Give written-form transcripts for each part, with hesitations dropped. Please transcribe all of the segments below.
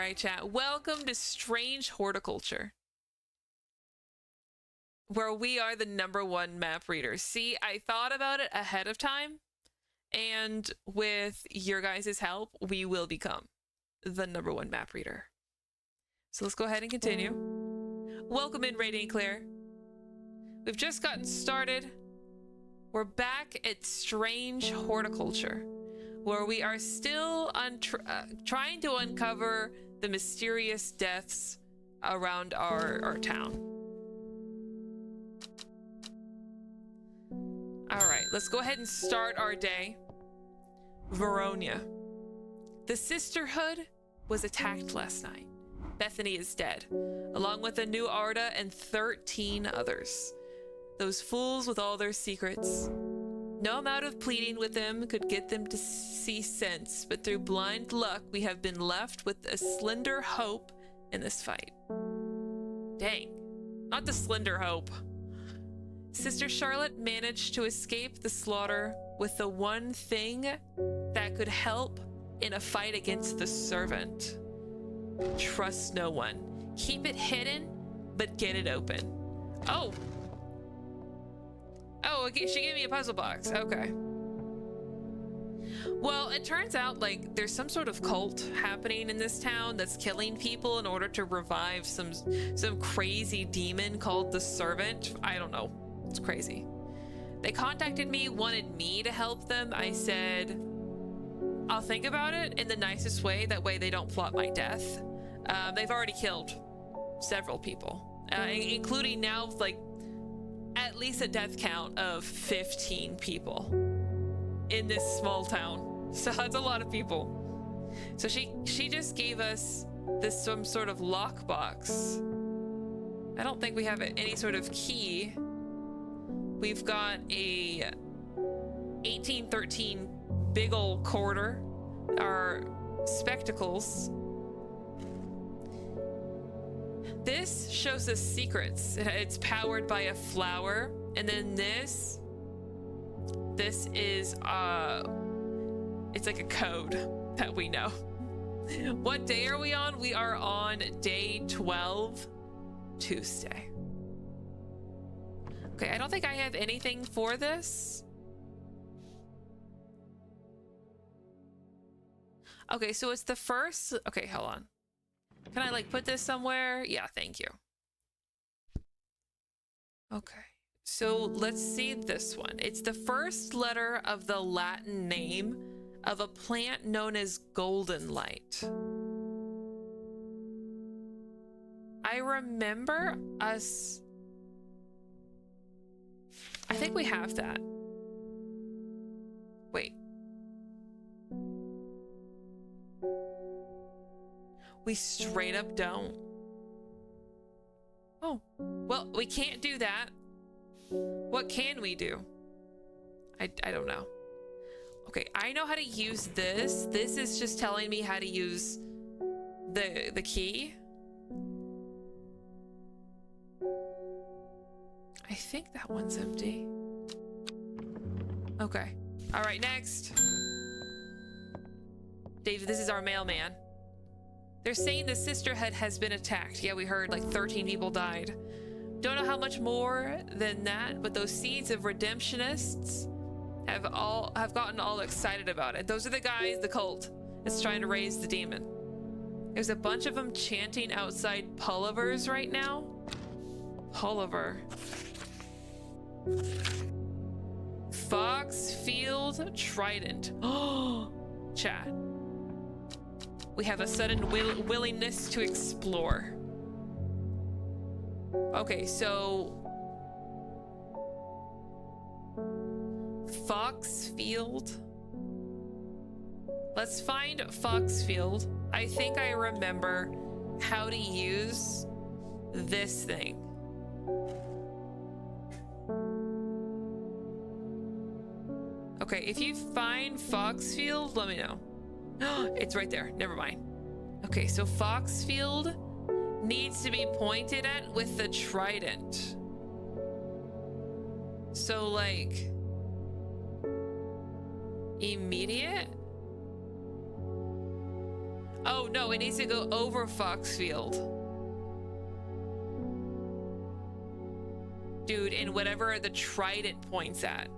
right, chat. Welcome to Strange Horticulture, where we are the #1 map readers. See, I thought about it ahead of time, and with your guys' help, we will become the #1 map reader. So let's go ahead and continue. Welcome in, Radiant Claire. We've just gotten started. We're back at Strange Horticulture, where we are still trying to uncover the mysterious deaths around our town. All right, let's go ahead and start our day. Veronia. The Sisterhood was attacked last night. Bethany is dead, along with a new Arda and 13 others. Those fools with all their secrets. No amount of pleading with them could get them to see sense, but through blind luck, we have been left with a slender hope in this fight. Dang, not the slender hope. Sister Charlotte managed to escape the slaughter with the one thing that could help in a fight against the servant. Trust no one. Keep it hidden, but get it open. Oh, okay, she gave me a puzzle box. Okay. Well, it turns out like there's some sort of cult happening in this town that's killing people in order to revive some crazy demon called the Servant. I don't know. It's crazy. They contacted me, wanted me to help them. I said, I'll think about it in the nicest way. That way they don't plot my death. They've already killed several people, including now like at least a death count of 15 people in this small town. So that's a lot of people. So she just gave us some sort of lockbox. I don't think we have any sort of key. We've got a 1813 big ol' quarter, our spectacles. This shows us secrets. It's powered by a flower. And then this is, it's like a code that we know. What day are we on? We are on day 12, Tuesday. Okay, I don't think I have anything for this. Okay, so it's the first. Okay, hold on. Can I like put this somewhere? Yeah, thank you. Okay, so let's see this one. It's the first letter of the Latin name of a plant known as golden light. I remember us. I think we have that. Wait. We straight up don't. Oh, well, we can't do that. What can we do? I don't know. Okay, I know how to use this. This is just telling me how to use the key. I think that one's empty. Okay. All right, next. Dave, this is our mailman. They're saying the Sisterhood has been attacked. Yeah, we heard like 13 people died. Don't know how much more than that, but those seeds of redemptionists have gotten all excited about it. Those are the guys, the cult, that's trying to raise the demon. There's a bunch of them chanting outside Pulliver's right now. Pulliver. Foxfield Trident. Oh, chat. We have a sudden willingness to explore. Okay, so Foxfield. Let's find Foxfield. I think I remember how to use this thing. Okay, if you find Foxfield, let me know. It's right there. Never mind. Okay, so Foxfield needs to be pointed at with the trident. So, like, immediate? Oh no, it needs to go over Foxfield. Dude, and whatever the trident points at.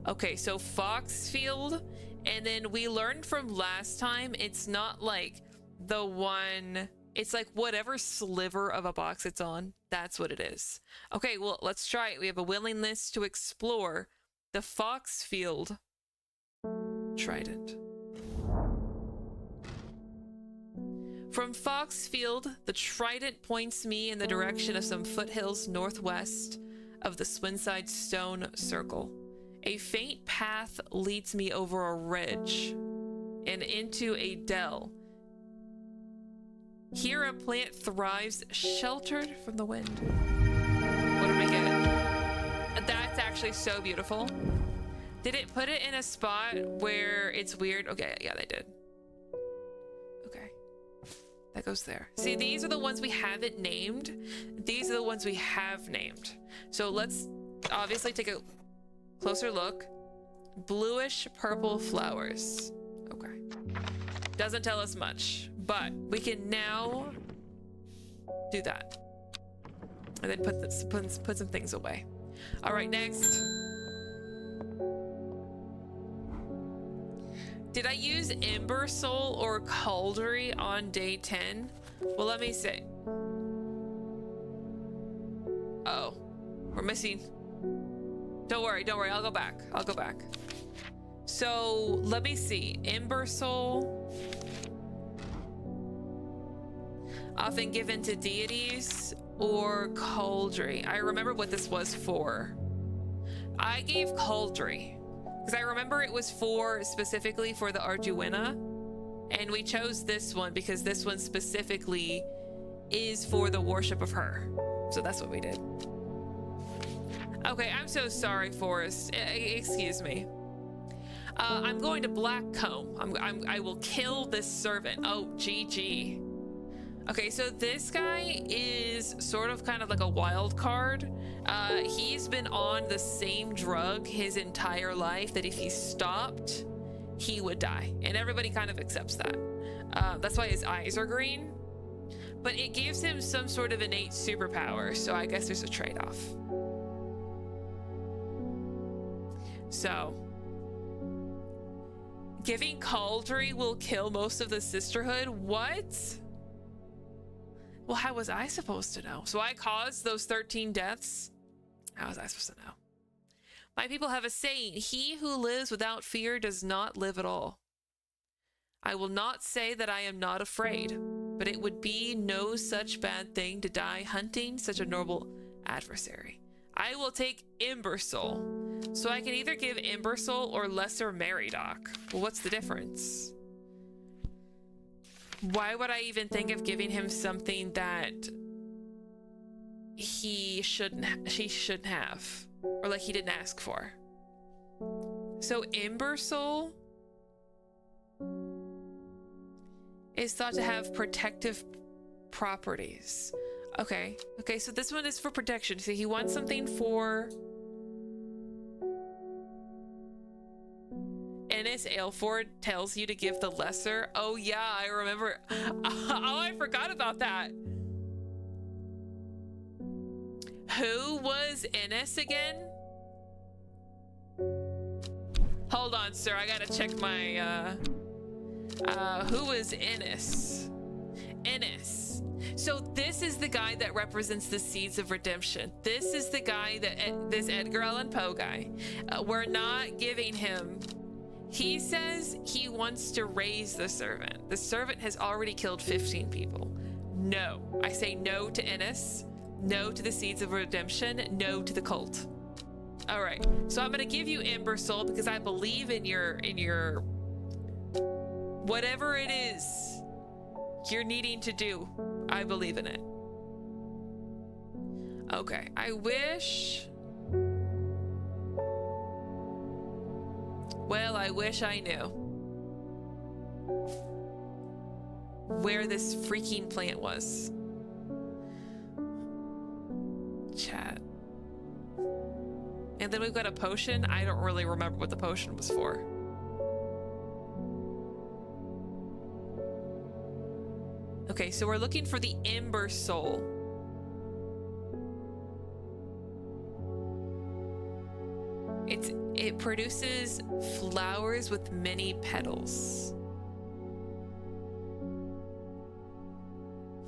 Okay, so Foxfield, and then we learned from last time, it's not like the one, it's like whatever sliver of a box it's on, that's what it is. Okay, well, let's try it. We have a willingness to explore the Foxfield trident. From Foxfield, the trident points me in the direction of some foothills northwest of the Swinside Stone Circle. A faint path leads me over a ridge and into a dell. Here a plant thrives, sheltered from the wind. What do we get? That's actually so beautiful. Did it put it in a spot where it's weird? Okay, yeah, they did. Okay. That goes there. See, these are the ones we haven't named. These are the ones we have named. So let's obviously take a closer look. Bluish purple flowers. Okay. Doesn't tell us much, but we can now do that. And then put some things away. All right, next. Did I use Ember Soul or Cauldry on day 10? Well, let me see. Oh, we're missing. Don't worry, I'll go back. So let me see. Ember Soul. Often given to deities or Cauldry. I remember what this was for. I gave Cauldry because I remember it was specifically for the Arduina, and we chose this one because this one specifically is for the worship of her. So that's what we did. Okay, I'm so sorry, Forrest. Excuse me. I'm going to Blackcomb. I will kill this servant. Oh, GG. Okay, so this guy is sort of kind of like a wild card. He's been on the same drug his entire life that if he stopped, he would die. And everybody kind of accepts that. That's why his eyes are green. But it gives him some sort of innate superpower, so I guess there's a trade-off. So, giving Cauldry will kill most of the sisterhood? What? Well, how was I supposed to know? So I caused those 13 deaths? How was I supposed to know? My people have a saying, he who lives without fear does not live at all. I will not say that I am not afraid, but it would be no such bad thing to die hunting such a noble adversary. I will take Ember Soul. So I can either give Ember Soul or Lesser Meridoc. Well, what's the difference? Why would I even think of giving him something that she shouldn't have, or like he didn't ask for? So Ember Soul is thought to have protective properties. Okay, so this one is for protection. So he wants something for Ennis Aylford tells you to give the lesser. Oh yeah, I remember. Oh, I forgot about that. Who was Ennis again? Hold on, sir. I gotta check my, who was Ennis? Ennis. So this is the guy that represents the seeds of redemption. This is the guy that, this Edgar Allan Poe guy. We're not giving him. He says he wants to raise the servant. The servant has already killed 15 people. No. I say no to Ennis. No to the seeds of redemption. No to the cult. All right. So I'm going to give you Ember Soul because I believe in your whatever it is you're needing to do. I believe in it. Okay. I wish... Well, I wish I knew where this freaking plant was. Chat. And then we've got a potion. I don't really remember what the potion was for. Okay, so we're looking for the Ember Soul. It produces flowers with many petals.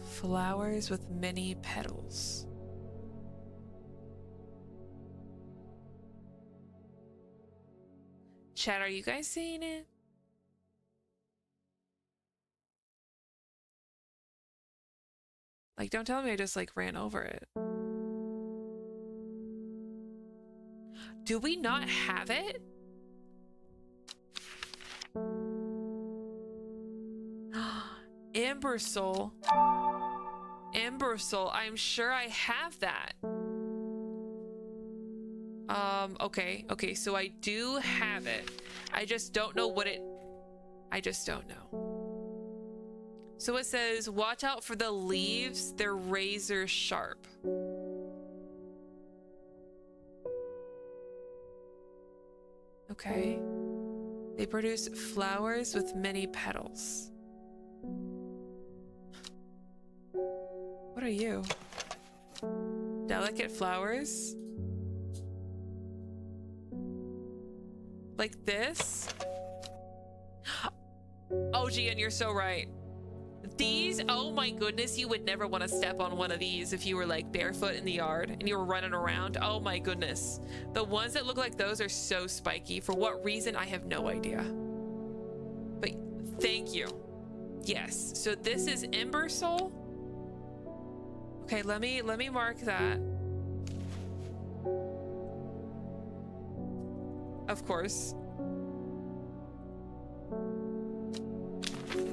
Flowers with many petals. Chat, are you guys seeing it? Like, don't tell me I just like ran over it. Do we not have it? Ember Soul. Ember Soul. I'm sure I have that. Okay, so I do have it. I just don't know what it... I just don't know. So it says, watch out for the leaves. They're razor sharp. Okay. They produce flowers with many petals. What are you? Delicate flowers? Like this? Oh, Gian, you're so right. These, oh my goodness, you would never want to step on one of these if you were like barefoot in the yard and you were running around. Oh my goodness. The ones that look like those are so spiky. For what reason, I have no idea. But thank you. Yes, so this is Ember Soul. Okay, let me mark that. Of course.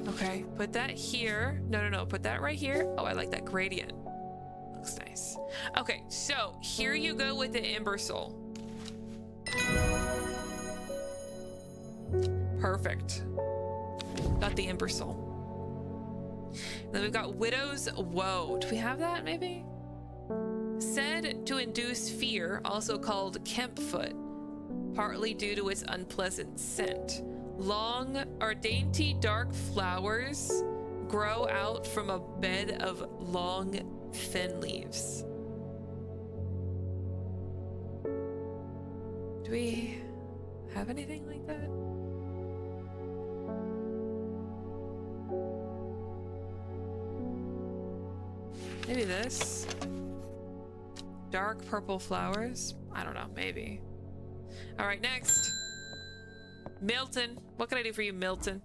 Okay, put that here. No, put that right here. Oh, I like that gradient. Looks nice. Okay, so here you go with the Ember Soul. Perfect. Got the Ember Soul. Then we've got Widow's Woe. Do we have that, maybe? Said to induce fear, also called Kempfoot, partly due to its unpleasant scent. Long or dainty dark flowers grow out from a bed of long, thin leaves. Do we have anything like that? Maybe this. Dark purple flowers. I don't know, maybe. All right, next. Milton. What can I do for you, Milton?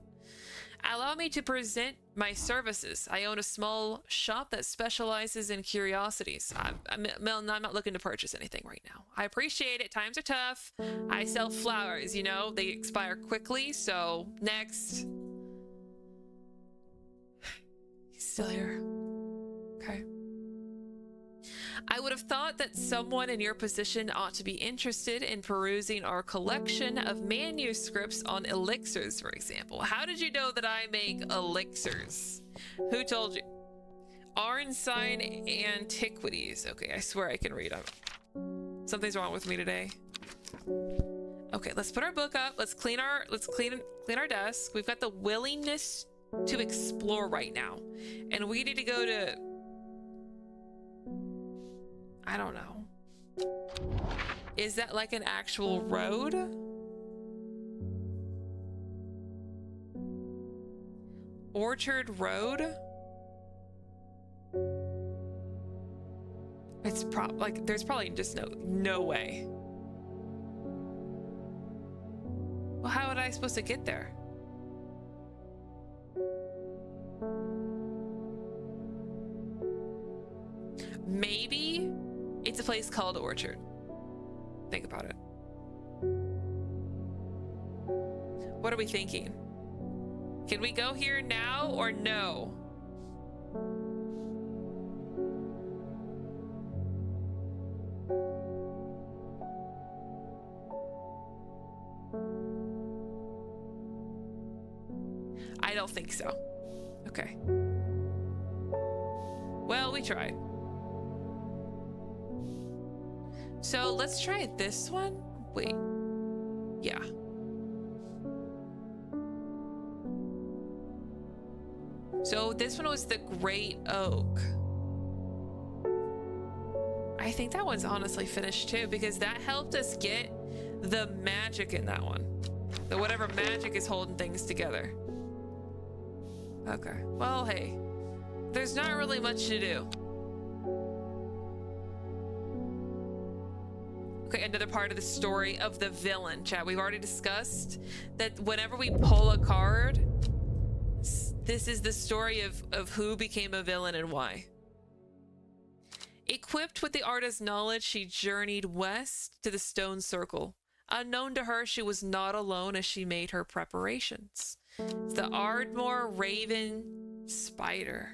Allow me to present my services. I own a small shop that specializes in curiosities. Milton, I'm not looking to purchase anything right now. I appreciate it. Times are tough. I sell flowers, you know, they expire quickly. So next. He's still here. Okay. I would have thought that someone in your position ought to be interested in perusing our collection of manuscripts on elixirs, for example. How did you know that I make elixirs? Who told you? Arnstein Antiquities. Okay, I swear I can read them. Something's wrong with me today. Okay, let's put our book up. Let's clean our desk. We've got the willingness to explore right now, and we need to go to, I don't know. Is that like an actual road? Orchard Road? It's like there's probably just no way. Well, how am I supposed to get there? Maybe it's a place called Orchard. Think about it. What are we thinking? Can we go here now or no? I don't think so. Okay. Well, we tried. So let's try this one. Wait. Yeah. So this one was the Great Oak. I think that one's honestly finished too, because that helped us get the magic in that one. So whatever magic is holding things together. Okay, well, hey, there's not really much to do. Okay, another part of the story of the villain, chat. We've already discussed that whenever we pull a card, this is the story of who became a villain and why. Equipped with the artist's knowledge, she journeyed west to the stone circle. Unknown to her, she was not alone as she made her preparations. It's the Ardmore Raven Spider.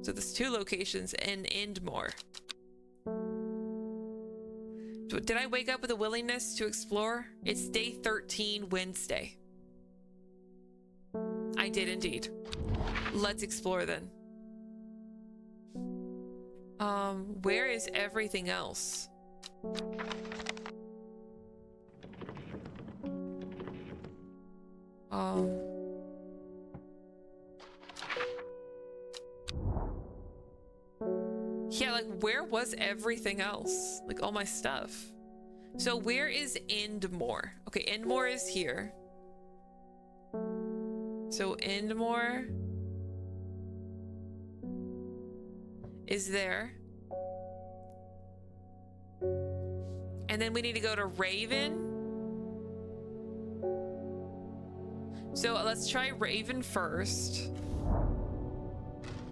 So there's 2 locations in Endmore. Did I wake up with a willingness to explore? It's day 13, Wednesday. I did indeed. Let's explore then. Where is everything else? Yeah, like where was everything else? Like all my stuff. So where is Endmore? Okay, Endmore is here. So Endmore is there. And then we need to go to Raven. So let's try Raven first.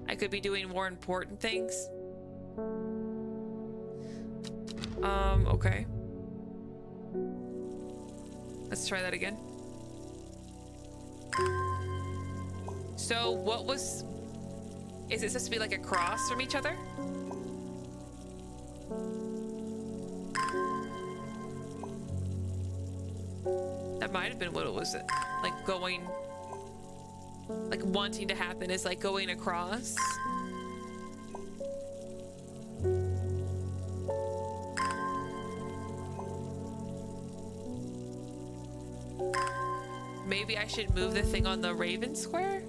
I could be doing more important things. Okay. Let's try that again. So what was... Is it supposed to be like across from each other? That might have been what it was, like going... Like wanting to happen is like going across. Maybe I should move the thing on the Raven Square?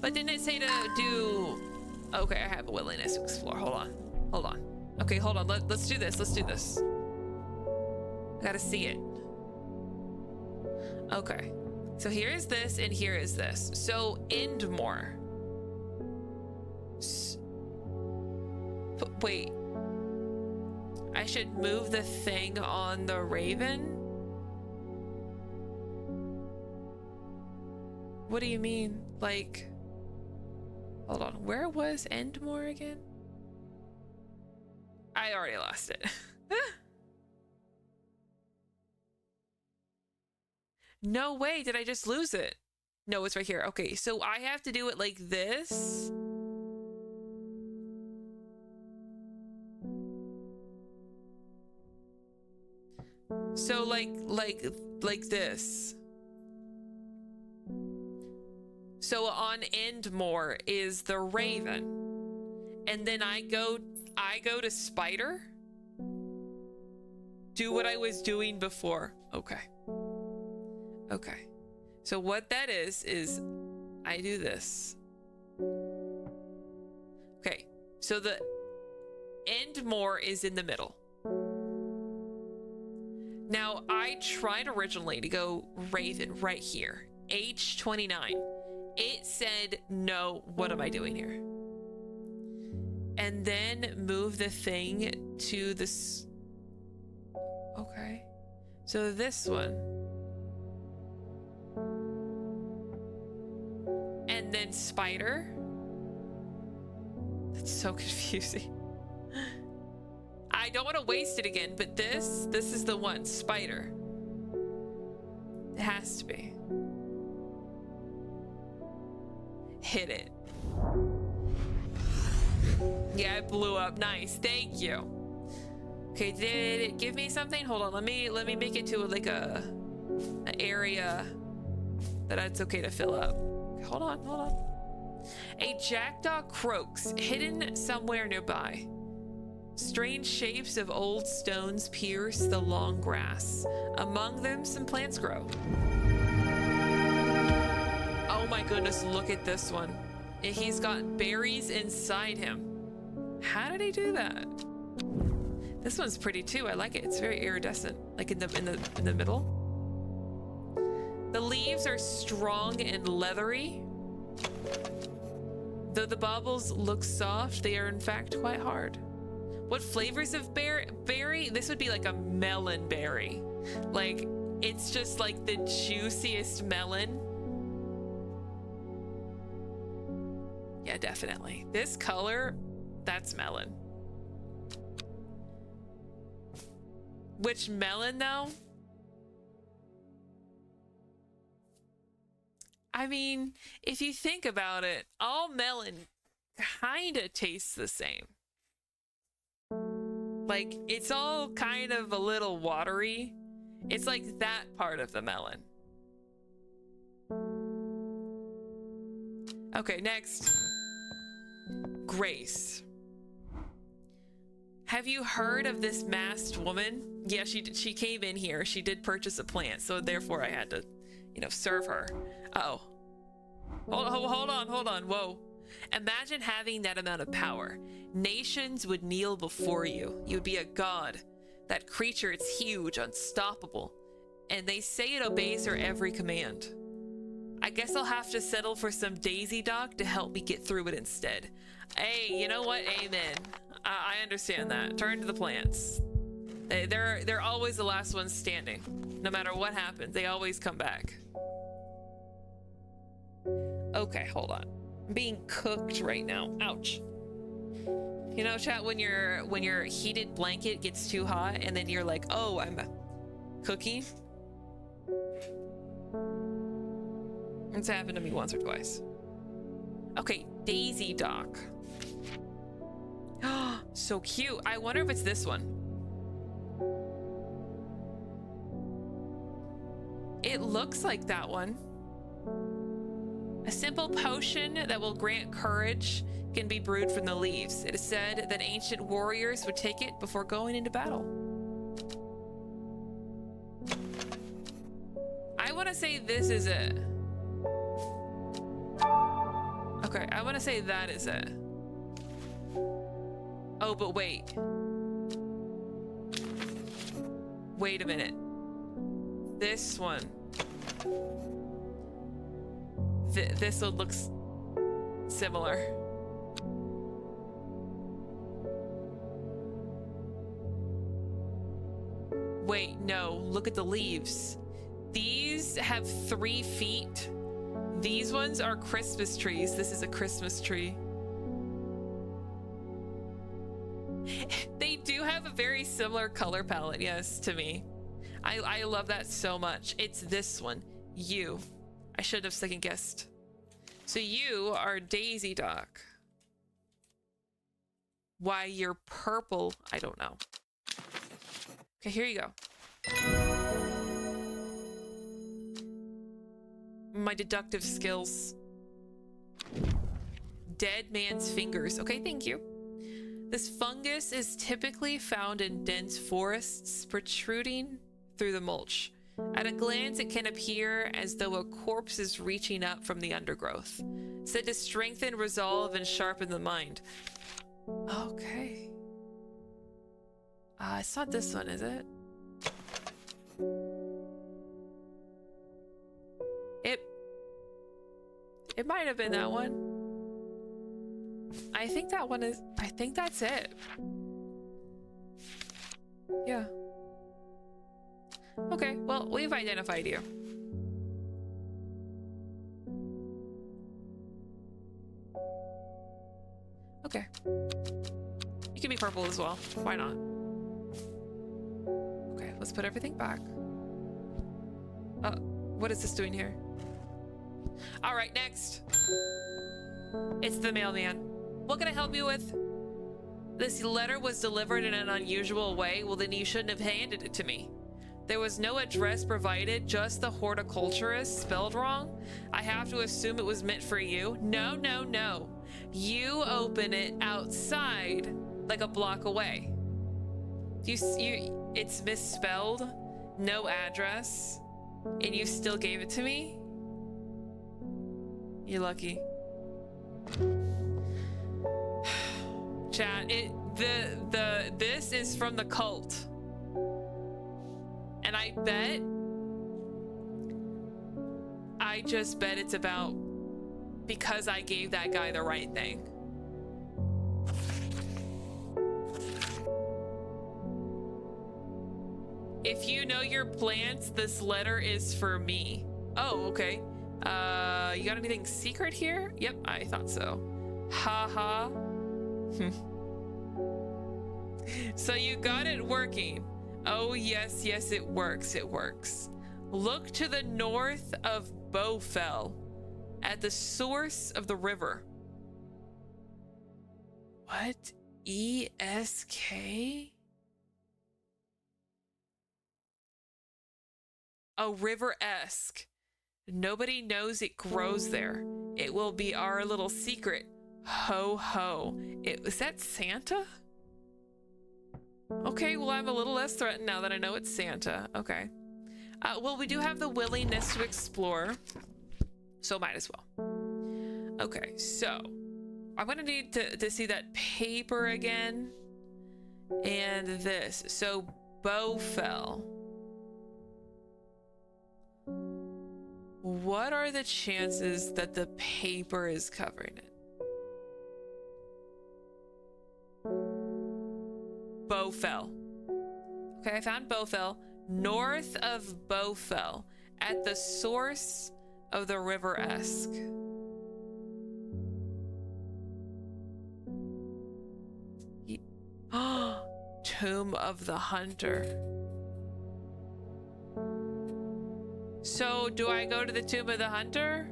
But didn't it say to do... Okay, I have a willingness to explore. Hold on. Hold on. Okay, hold on. Let's do this. Let's do this. I gotta see it. Okay. So here is this and here is this. So Endmore. Wait. I should move the thing on the Raven? What do you mean? Like, hold on. Where was Endmore again? I already lost it. No way, did I just lose it? No, it's right here. Okay, so I have to do it like this. So like this. So on Endmore is the Raven. And then I go to Spider. Do what I was doing before. Okay. Okay. So what that is I do this. Okay. So the Endmore is in the middle. Now I tried originally to go Raven right here. H29. It said, no, what am I doing here? And then move the thing to this. Okay. So this one. And then Spider. That's so confusing. I don't want to waste it again, but this is the one, Spider. It has to be. Hit it. Yeah, it blew up. Nice. Thank you. Okay, did it give me something? Hold on. Let me make it to like an area that it's okay to fill up. Okay, hold on. A jackdaw croaks, hidden somewhere nearby. Strange shapes of old stones pierce the long grass. Among them, some plants grow. Oh my goodness, look at this one. He's got berries inside him. How did he do that? This one's pretty too. I like it. It's very iridescent, like in the middle. The leaves are strong and leathery. Though the bubbles look soft, they are in fact quite hard. What flavors of berry? This would be like a melon berry. Like, it's just like the juiciest melon. Yeah, definitely. This color, that's melon. Which melon though? I mean, if you think about it, all melon kinda tastes the same. Like, it's all kind of a little watery. It's like that part of the melon. Okay, next. Grace. Have you heard of this masked woman? Yeah, she came in here. She did purchase a plant, so therefore I had to, you know, serve her. Uh-oh. Hold on. Whoa. Imagine having that amount of power. Nations would kneel before you. You would be a god. That creature, it's huge, unstoppable. And they say it obeys her every command. I guess I'll have to settle for some Daisy Dock to help me get through it instead. Hey, you know what? Amen. I understand that. Turn to the plants. They're always the last ones standing. No matter what happens, they always come back. Okay, hold on. I'm being cooked right now. Ouch. You know, chat, when your heated blanket gets too hot and then you're like, oh, I'm cooking. It's happened to me once or twice. Okay, Daisy Dock. Oh, so cute. I wonder if it's this one. It looks like that one. A simple potion that will grant courage can be brewed from the leaves. It is said that ancient warriors would take it before going into battle. I want to say this is it. Okay, I want to say that is it. Oh, but wait. Wait a minute. This one. This one looks similar. Wait, no, look at the leaves. These have 3 feet. These ones are Christmas trees. This is a Christmas tree. They do have a very similar color palette, yes, to me. I love that so much. It's this one. You. I should have second guessed. So you are Daisy Dock. Why you're purple, I don't know. Okay, here you go. My deductive skills. Dead man's fingers. Okay, thank you. This fungus is typically found in dense forests, protruding through the mulch. At a glance, it can appear as though a corpse is reaching up from the undergrowth. Said to strengthen resolve and sharpen the mind. Okay. It's not this one, is it? It might have been that one. I think that one is... I think that's it. Yeah. Okay, well, we've identified you. Okay. You can be purple as well. Why not? Okay, let's put everything back. What is this doing here? All right, next. It's the mailman. What can I help you with? This letter was delivered in an unusual way. Well, then you shouldn't have handed it to me. There was no address provided, just the horticulturist spelled wrong. I have to assume it was meant for you. No. You open it outside, like a block away. It's misspelled, no address, and you still gave it to me? You're lucky. Chat, this is from the cult. And I just bet it's about because I gave that guy the right thing. If you know your plants, this letter is for me. Oh, okay. You got anything secret here? Yep, I thought so. Haha. So you got it working. Oh, yes, yes, it works. It works. Look to the north of Bowfell at the source of the river. What? ESK? Oh, river-esque. Nobody knows it grows there. It will be our little secret. Ho ho. Is that Santa? Okay, well, I'm a little less threatened now that I know it's Santa. Okay. Well, we do have the willingness to explore, so might as well. Okay, so I'm gonna need to see that paper again. And this. So, Bowfell. What are the chances that the paper is covering it? Bowfell. Okay, I found Bowfell. North of Bowfell, at the source of the river Esk. Tomb of the Hunter. So, do I go to the Tomb of the Hunter?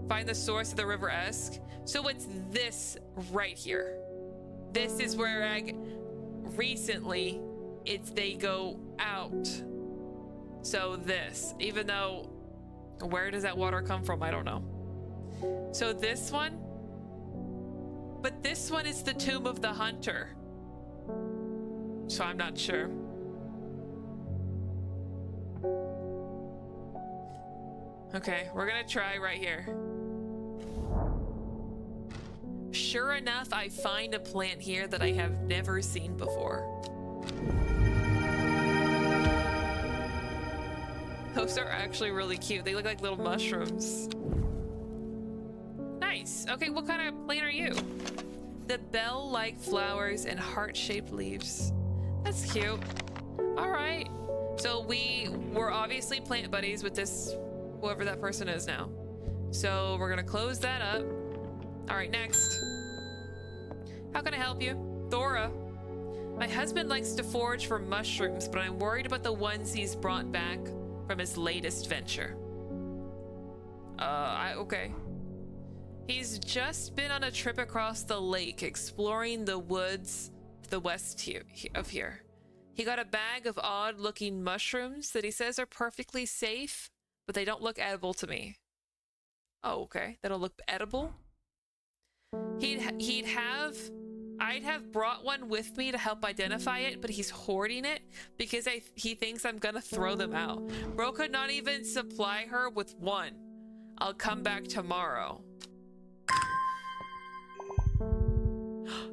Find the source of the river Esk? So it's this right here. This is where recently they go out. So this, even though, where does that water come from? I don't know. So this one, but this one is the Tomb of the Hunter. So I'm not sure. Okay, we're gonna try right here. Sure enough, I find a plant here that I have never seen before. Those are actually really cute. They look like little mushrooms. Nice. Okay, what kind of plant are you? The bell-like flowers and heart-shaped leaves. That's cute. All right. So we were obviously plant buddies with this, whoever that person is now. So we're gonna close that up. All right, next. How can I help you? Thora. My husband likes to forage for mushrooms, but I'm worried about the ones he's brought back from his latest venture. Okay. He's just been on a trip across the lake, exploring the woods to the west of here. He got a bag of odd-looking mushrooms that he says are perfectly safe, but they don't look edible to me. Oh, okay. They don't look edible? I'd have brought one with me to help identify it, but he's hoarding it because he thinks I'm gonna throw them out. Bro could not even supply her with one. I'll come back tomorrow.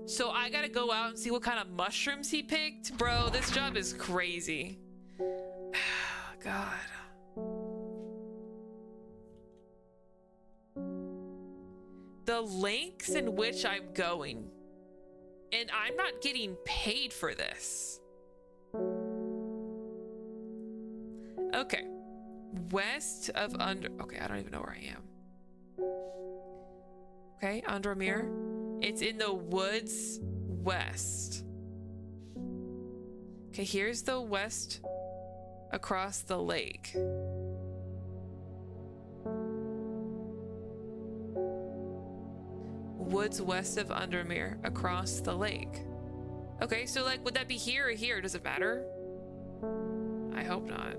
So I gotta go out and see what kind of mushrooms he picked? Bro, this job is crazy. God. The lengths in which I'm going. And I'm not getting paid for this. Okay. West of okay, I don't even know where I am. Okay, Andromir. It's in the woods west. Okay, here's the west across the lake. Woods west of Undermere, across the lake. Okay, so like, would that be here or here? Does it matter? I hope not.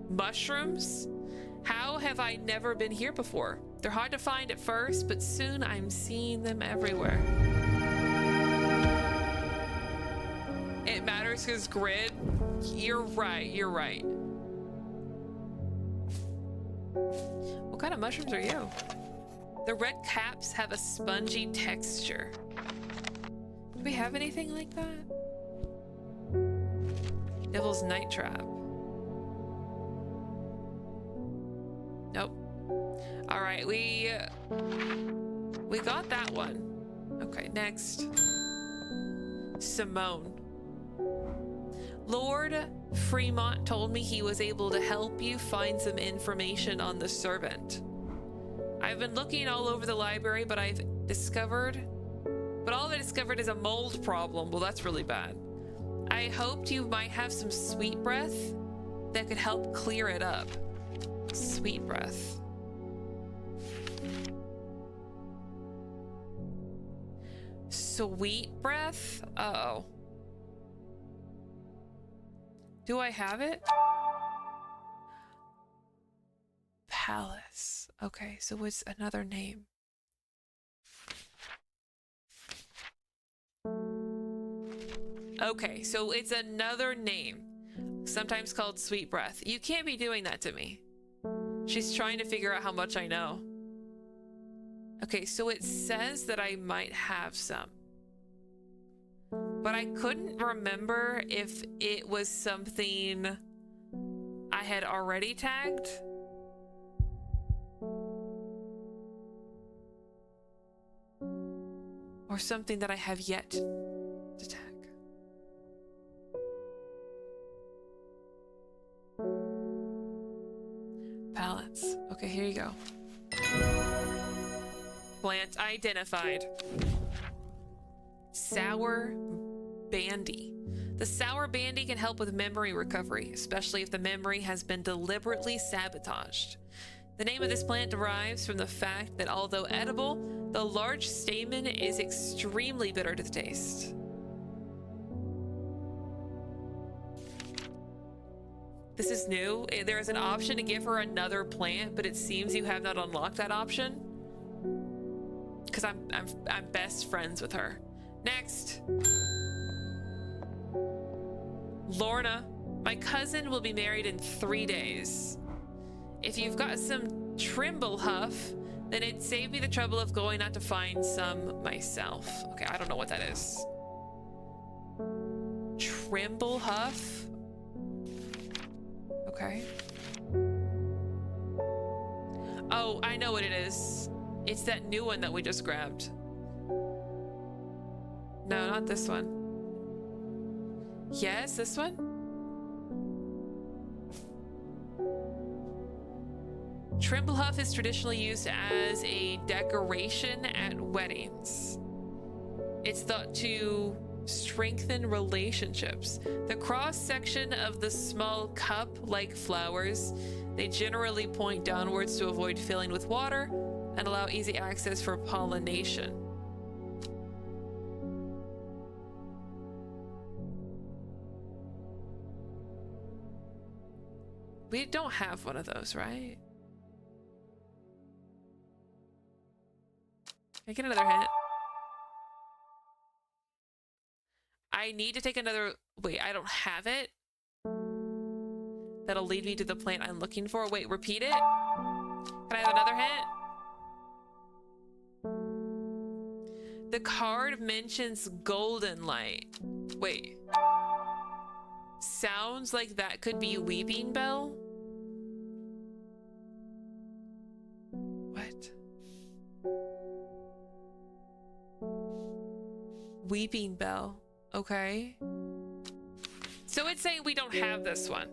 Mushrooms? How have I never been here before? They're hard to find at first, but soon I'm seeing them everywhere. It matters because grid? You're right, you're right. What kind of mushrooms are you? The red caps have a spongy texture. Do we have anything like that? Devil's Night Trap. Nope. All right, we got that one. Okay, next. Simone. Lord Fremont told me he was able to help you find some information on the servant. I've been looking all over the library, but all I discovered is a mold problem. Well, that's really bad. I hoped you might have some sweet breath that could help clear it up. Sweet breath. Sweet breath? Uh-oh. Do I have it? Palace. Okay, so what's another name? Okay, so it's another name, sometimes called sweet breath. You can't be doing that to me. She's trying to figure out how much I know. Okay, so it says that I might have some, but I couldn't remember if it was something I had already tagged. Or something that I have yet to tag. Pallets. Okay, here you go. Plant identified. Sour bandy. The sour bandy can help with memory recovery, especially if the memory has been deliberately sabotaged. The name of this plant derives from the fact that although edible, the large stamen is extremely bitter to the taste. This is new. There is an option to give her another plant, but it seems you have not unlocked that option. Because I'm best friends with her. Next. Lorna. My cousin will be married in 3 days. If you've got some Trimble Huff, then it'd save me the trouble of going out to find some myself. Okay, I don't know what that is. Trimble Huff? Okay. Oh, I know what it is. It's that new one that we just grabbed. No, not this one. Yes, this one? Trimblehuff is traditionally used as a decoration at weddings. It's thought to strengthen relationships. The cross section of the small cup-like flowers, they generally point downwards to avoid filling with water and allow easy access for pollination. We don't have one of those, right? Can I get another hint? I need to take another... Wait, I don't have it. That'll lead me to the plant I'm looking for. Wait, repeat it? Can I have another hint? The card mentions golden light. Wait. Sounds like that could be Weeping Bell? What? Weeping Bell. Okay. So it's saying we don't have this one.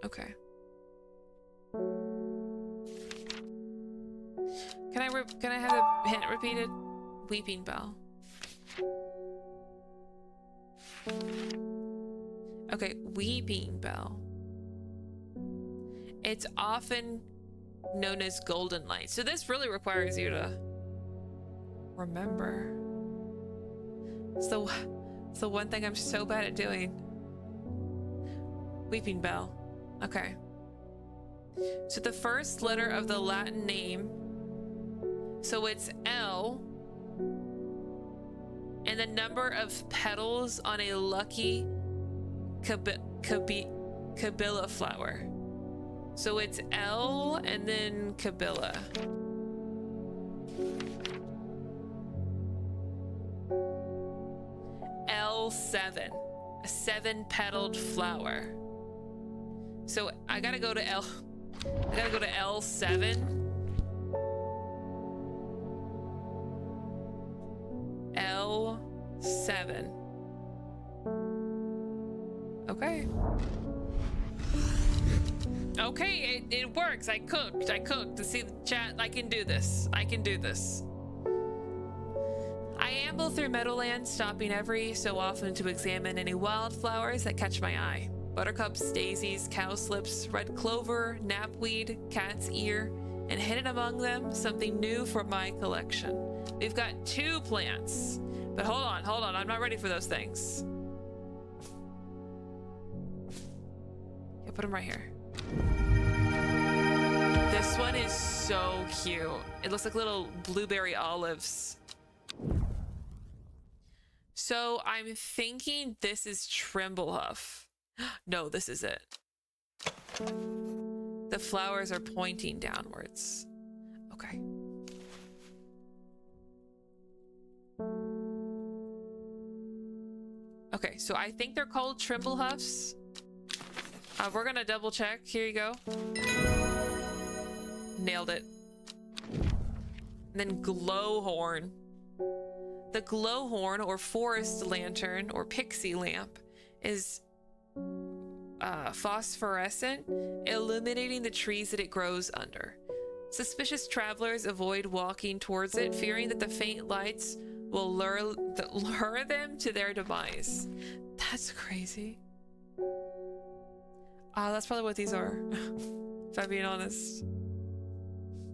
Okay. Can I have the hint repeated? Weeping Bell. Okay, Weeping Bell. It's often known as golden light. So this really requires you to remember. So it's the one thing I'm so bad at doing. Weeping Bell. Okay. So the first letter of the Latin name, so it's L, and the number of petals on a lucky cabilla flower. So it's L and then Kabila. L7, a 7-petaled flower. So I gotta go to I gotta go to L7. L7. Okay. Okay, it works. I cooked. To see the chat. I can do this. I can do this. I amble through Meadowland, stopping every so often to examine any wildflowers that catch my eye. Buttercups, daisies, cowslips, red clover, knapweed, cat's ear, and hidden among them, something new for my collection. We've got 2 plants. But hold on. I'm not ready for those things. Yeah, put them right here. This one is so cute. It looks like little blueberry olives. So I'm thinking this is Trimblehuff. No, this is it. The flowers are pointing downwards. Okay. Okay, so I think they're called Trimblehuffs. We're gonna double check. Here you go. Nailed it. And then glowhorn. The glowhorn, or forest lantern, or pixie lamp, is phosphorescent, illuminating the trees that it grows under. Suspicious travelers avoid walking towards it, fearing that the faint lights will lure them to their demise. That's crazy. That's probably what these are, if I'm being honest.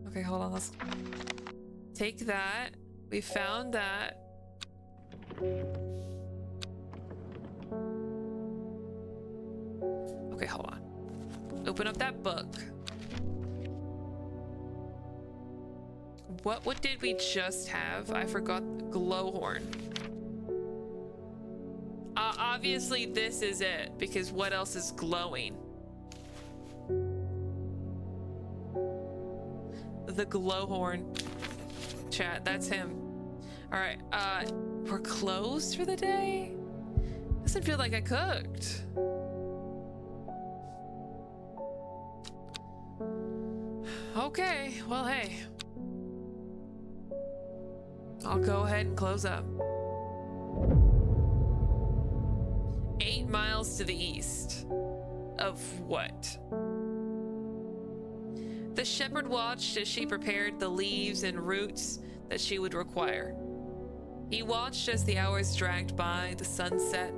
Okay, hold on. Let's take that. We found that. Okay, hold on. Open up that book. What did we just have? I forgot. Glowhorn. Obviously this is it, because what else is glowing? The glowhorn. Chat, that's him. All right, we're closed for the day? Doesn't feel like I cooked. Okay, well, hey. I'll go ahead and close up. 8 miles to the east. Of what? The shepherd watched as she prepared the leaves and roots that she would require. He watched as the hours dragged by, the sun set,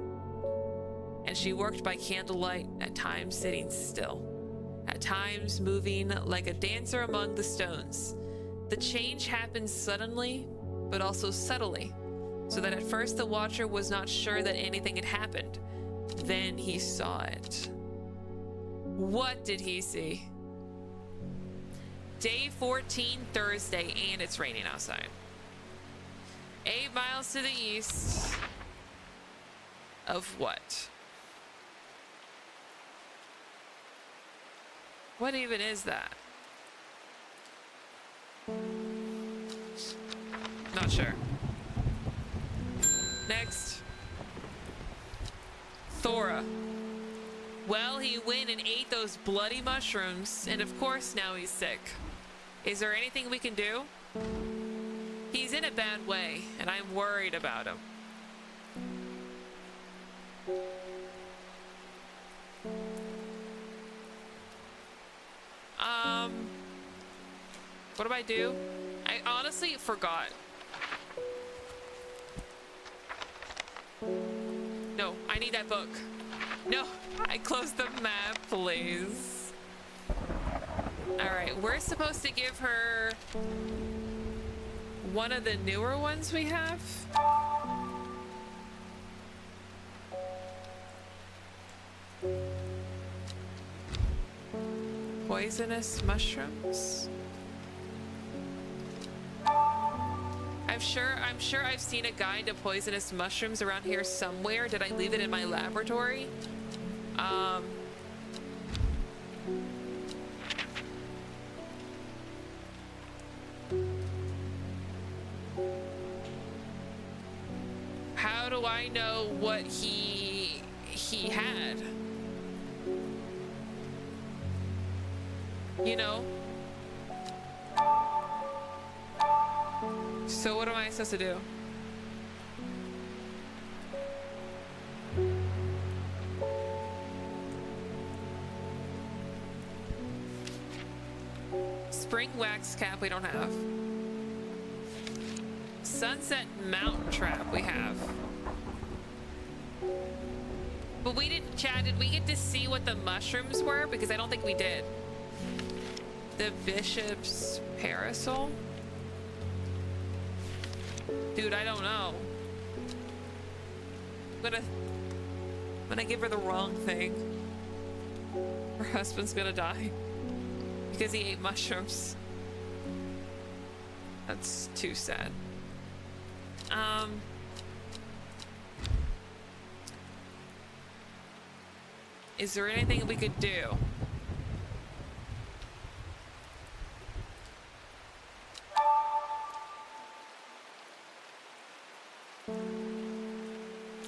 and she worked by candlelight, at times sitting still, at times moving like a dancer among the stones. The change happened suddenly, but also subtly, so that at first the watcher was not sure that anything had happened. Then he saw it. What did he see? Day 14, Thursday, and it's raining outside. 8 miles to the east of what? What even is that? Not sure. Next. Thora. Well, he went and ate those bloody mushrooms, and of course now he's sick. Is there anything we can do? He's in a bad way, and I'm worried about him. What do I do? I honestly forgot. No, I need that book. No, I closed the map, please. All right, we're supposed to give her one of the newer ones we have. Poisonous mushrooms. I'm sure I've seen a guide to poisonous mushrooms around here somewhere. Did I leave it in my laboratory? so I know what he had. You know? So what am I supposed to do? Spring wax cap we don't have. Sunset mountain trap we have. But we didn't, Chad, did we get to see what the mushrooms were? Because I don't think we did. The bishop's parasol? Dude, I don't know. I'm gonna give her the wrong thing. Her husband's gonna die because he ate mushrooms. That's too sad. Is there anything we could do?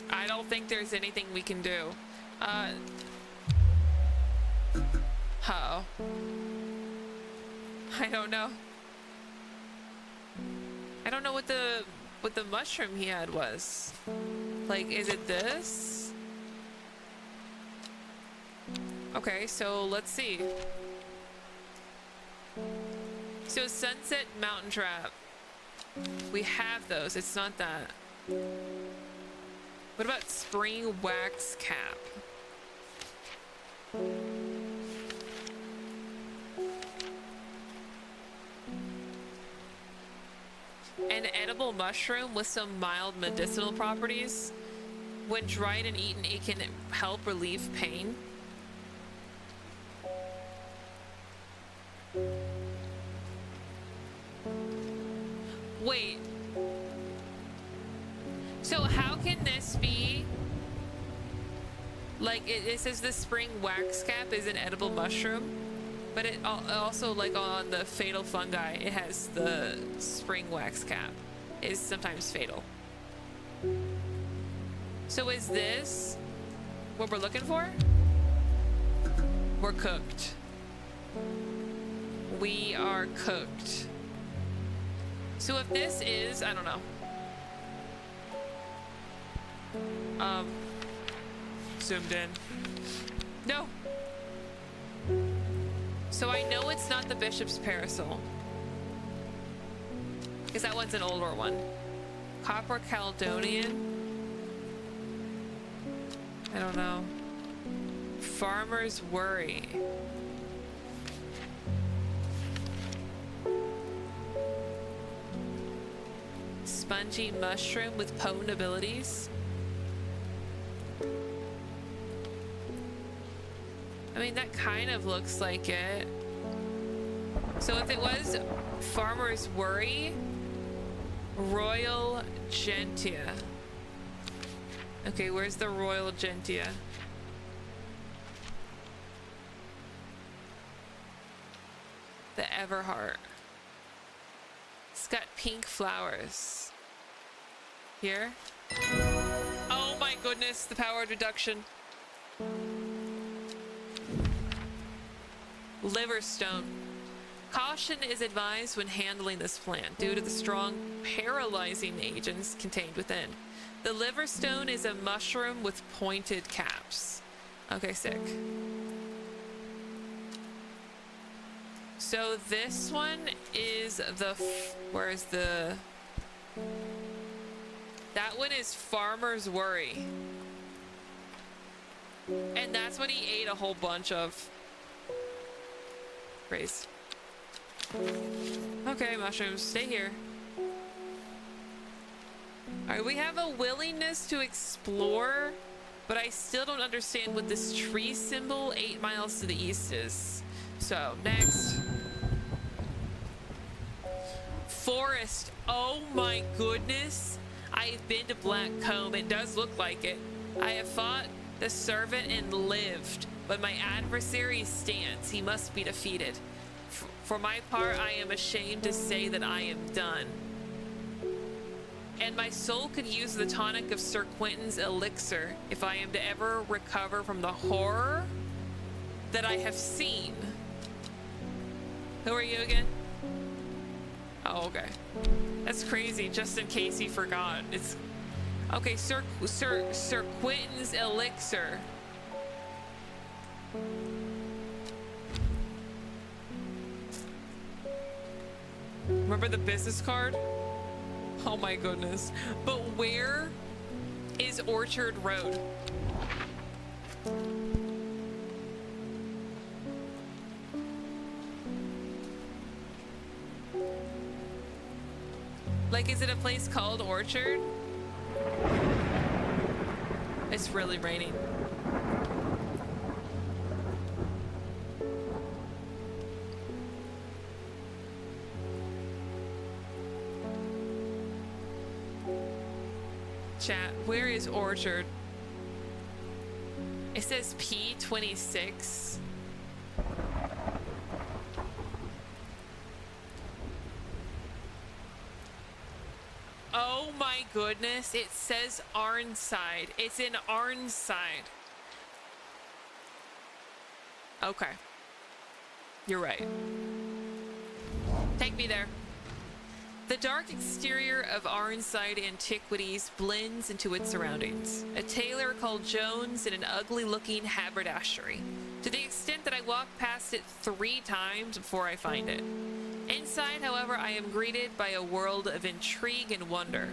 I don't think there's anything we can do. Uh-oh. I don't know. I don't know what the mushroom he had was. Like, is it this? Okay, so let's see. So Sunset Mountain Trap. We have those. It's not that. What about Spring Wax Cap? An edible mushroom with some mild medicinal properties. When dried and eaten, it can help relieve pain. Wait. So how can this be? Like, it says the spring wax cap is an edible mushroom, but it also, like, on the fatal fungi, it has the spring wax cap is sometimes fatal. So is this what we're looking for? We're cooked. We are cooked. So if this is, I don't know. Zoomed in. No. So I know it's not the bishop's parasol, because that one's an older one. Copper Caledonian. I don't know. Farmer's Worry. Spongy mushroom with potent abilities. I mean, that kind of looks like it. So if it was Farmer's Worry, Royal Gentia. Okay, where's the Royal Gentia? The Everheart. It's got pink flowers. Here. Oh my goodness, the power reduction. Liverstone. Caution is advised when handling this plant due to the strong paralyzing agents contained within. The liverstone is a mushroom with pointed caps. Okay, sick. So this one is the, where's the, that one is Farmer's Worry. And that's what he ate a whole bunch of. Praise. Okay, mushrooms, stay here. Alright, we have a willingness to explore, but I still don't understand what this tree symbol 8 miles to the east is. So, next. Forest. Oh my goodness. I've been to Blackcomb. It does look like it. I have fought the servant and lived, but my adversary stands. He must be defeated. For my part, I am ashamed to say that I am done. And my soul could use the tonic of Sir Quentin's elixir if I am to ever recover from the horror that I have seen. Who are you again? Oh, okay. That's crazy, just in case he forgot. It's okay, Sir Quentin's elixir. Remember the business card? Oh my goodness. But where is Orchard Road? Like, is it a place called Orchard? It's really raining. Chat, where is Orchard? It says P26. Oh my goodness, it says Arnside. It's in Arnside. Okay. You're right. Take me there. The dark exterior of Arnside Antiquities blends into its surroundings. A tailor called Jones in an ugly-looking haberdashery, to the extent that I walk past it 3 times before I find it. Inside, however, I am greeted by a world of intrigue and wonder.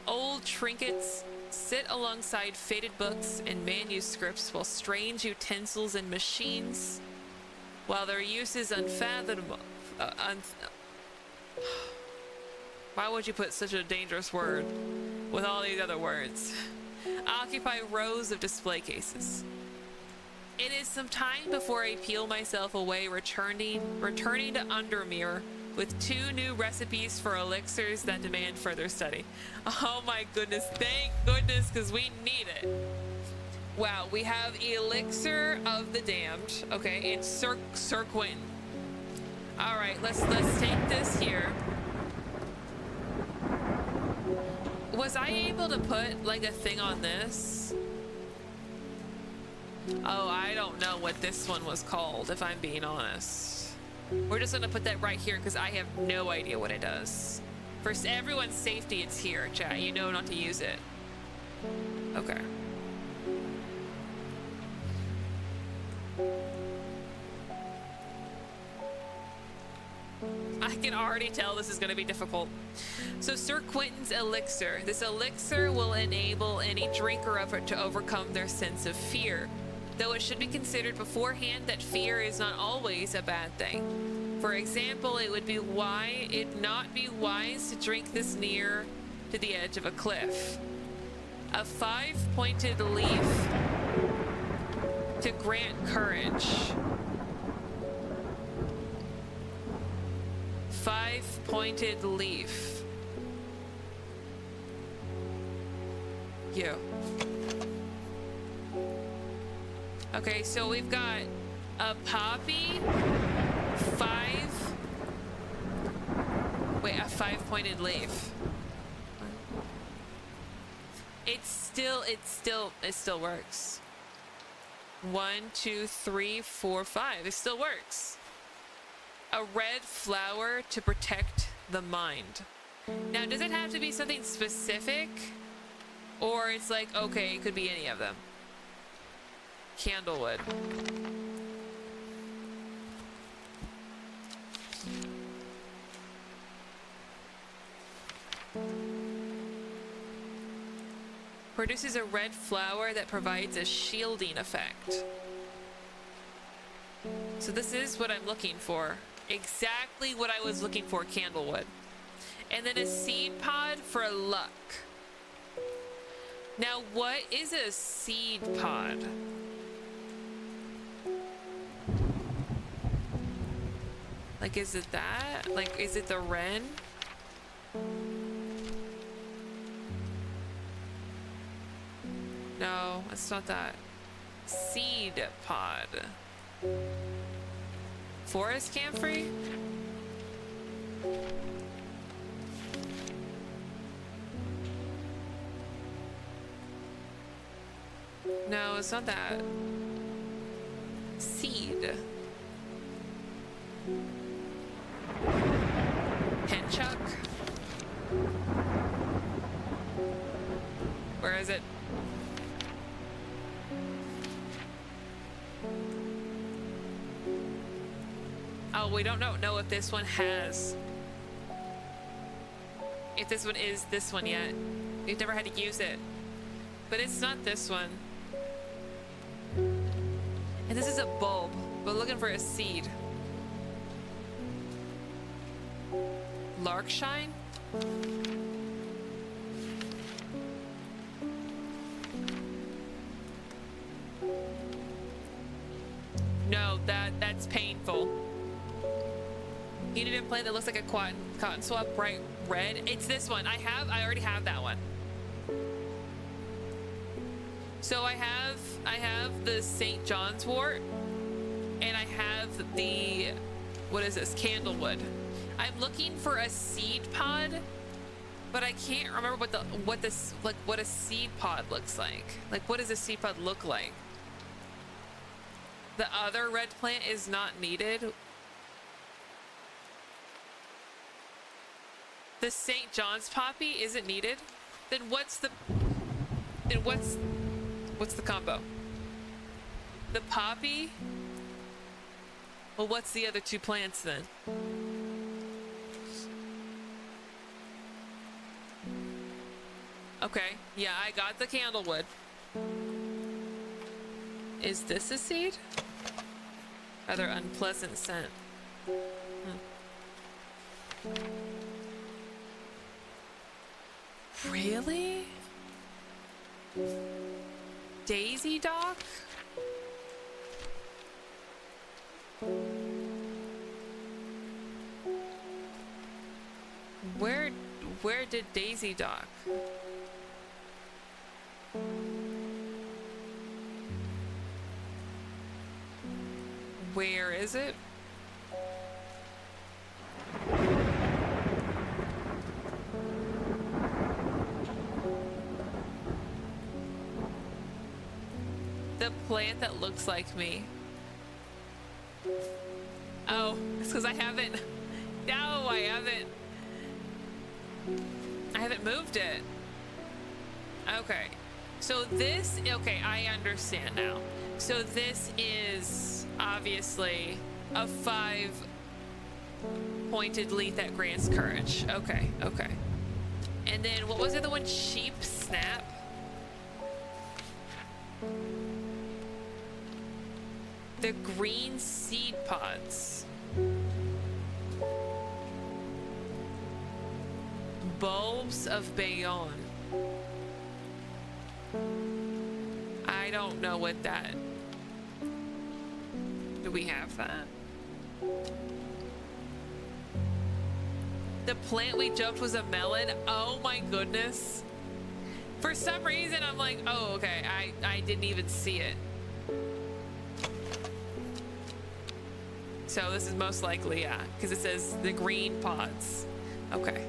Old trinkets sit alongside faded books and manuscripts, while strange utensils and machines, while their use is unfathomable. Why would you put such a dangerous word with all these other words? Occupy rows of display cases. It is some time before I peel myself away, returning to Undermere with 2 new recipes for elixirs that demand further study. Oh my goodness, thank goodness, because we need it. Wow, we have Elixir of the Damned. Okay, it's Sir Quentin. All right, let's take this here. Was I able to put like a thing on this? Oh, I don't know what this one was called, if I'm being honest. We're just gonna put that right here because I have no idea what it does. For everyone's safety, it's here, chat. You know not to use it. Okay. I can already tell this is going to be difficult. So Sir Quentin's elixir. This elixir will enable any drinker of it to overcome their sense of fear. Though it should be considered beforehand that fear is not always a bad thing. For example, it would not be wise to drink this near to the edge of a cliff. A 5-pointed leaf to grant courage. 5-pointed leaf. You. Okay, so we've got a poppy, a 5-pointed leaf. It still works. 1, 2, 3, 4, 5. It still works. A red flower to protect the mind. Now, does it have to be something specific? Or it's like, okay, it could be any of them. Candlewood. Produces a red flower that provides a shielding effect. So this is what I'm looking for. Exactly what I was looking for, Candlewood. And then a seed pod for luck. Now, what is a seed pod? Like, is it that? Like, is it the wren? No, it's not that. Seed pod. Forest camphor? No, it's not that. Seed. Henchuck. Where is it? Oh, we don't know if this one has. If this one is this one yet. We've never had to use it. But it's not this one. And this is a bulb. We're looking for a seed. Larkshine? No, that's painful. You need a plant that looks like a cotton swab, bright red. It's this one. I already have that one. So I have the St. John's wort, and I have the, what is this, candlewood. I'm looking for a seed pod, but I can't remember what a seed pod looks like. Like, what does a seed pod look like? The other red plant is not needed. The St. John's poppy isn't needed. Then what's the combo? The poppy? Well, what's the other two plants then? Okay, yeah, I got the candlewood. Is this a seed? Rather unpleasant scent. Really? Daisy dock? Where did Daisy dock? Where is it? The plant that looks like me. Oh, it's because I haven't. No, I haven't moved it. Okay. So this, okay, I understand now. So this is obviously a 5-pointed leaf that grants courage. Okay, okay. And then what was the other one? Sheep snap? The green seed pods. Bulbs of Bayonne. I don't know what that. Do we have that? The plant we jumped was a melon. Oh my goodness. For some reason I'm like, oh okay, I didn't even see it. So this is most likely, yeah, because it says the green pods. Okay.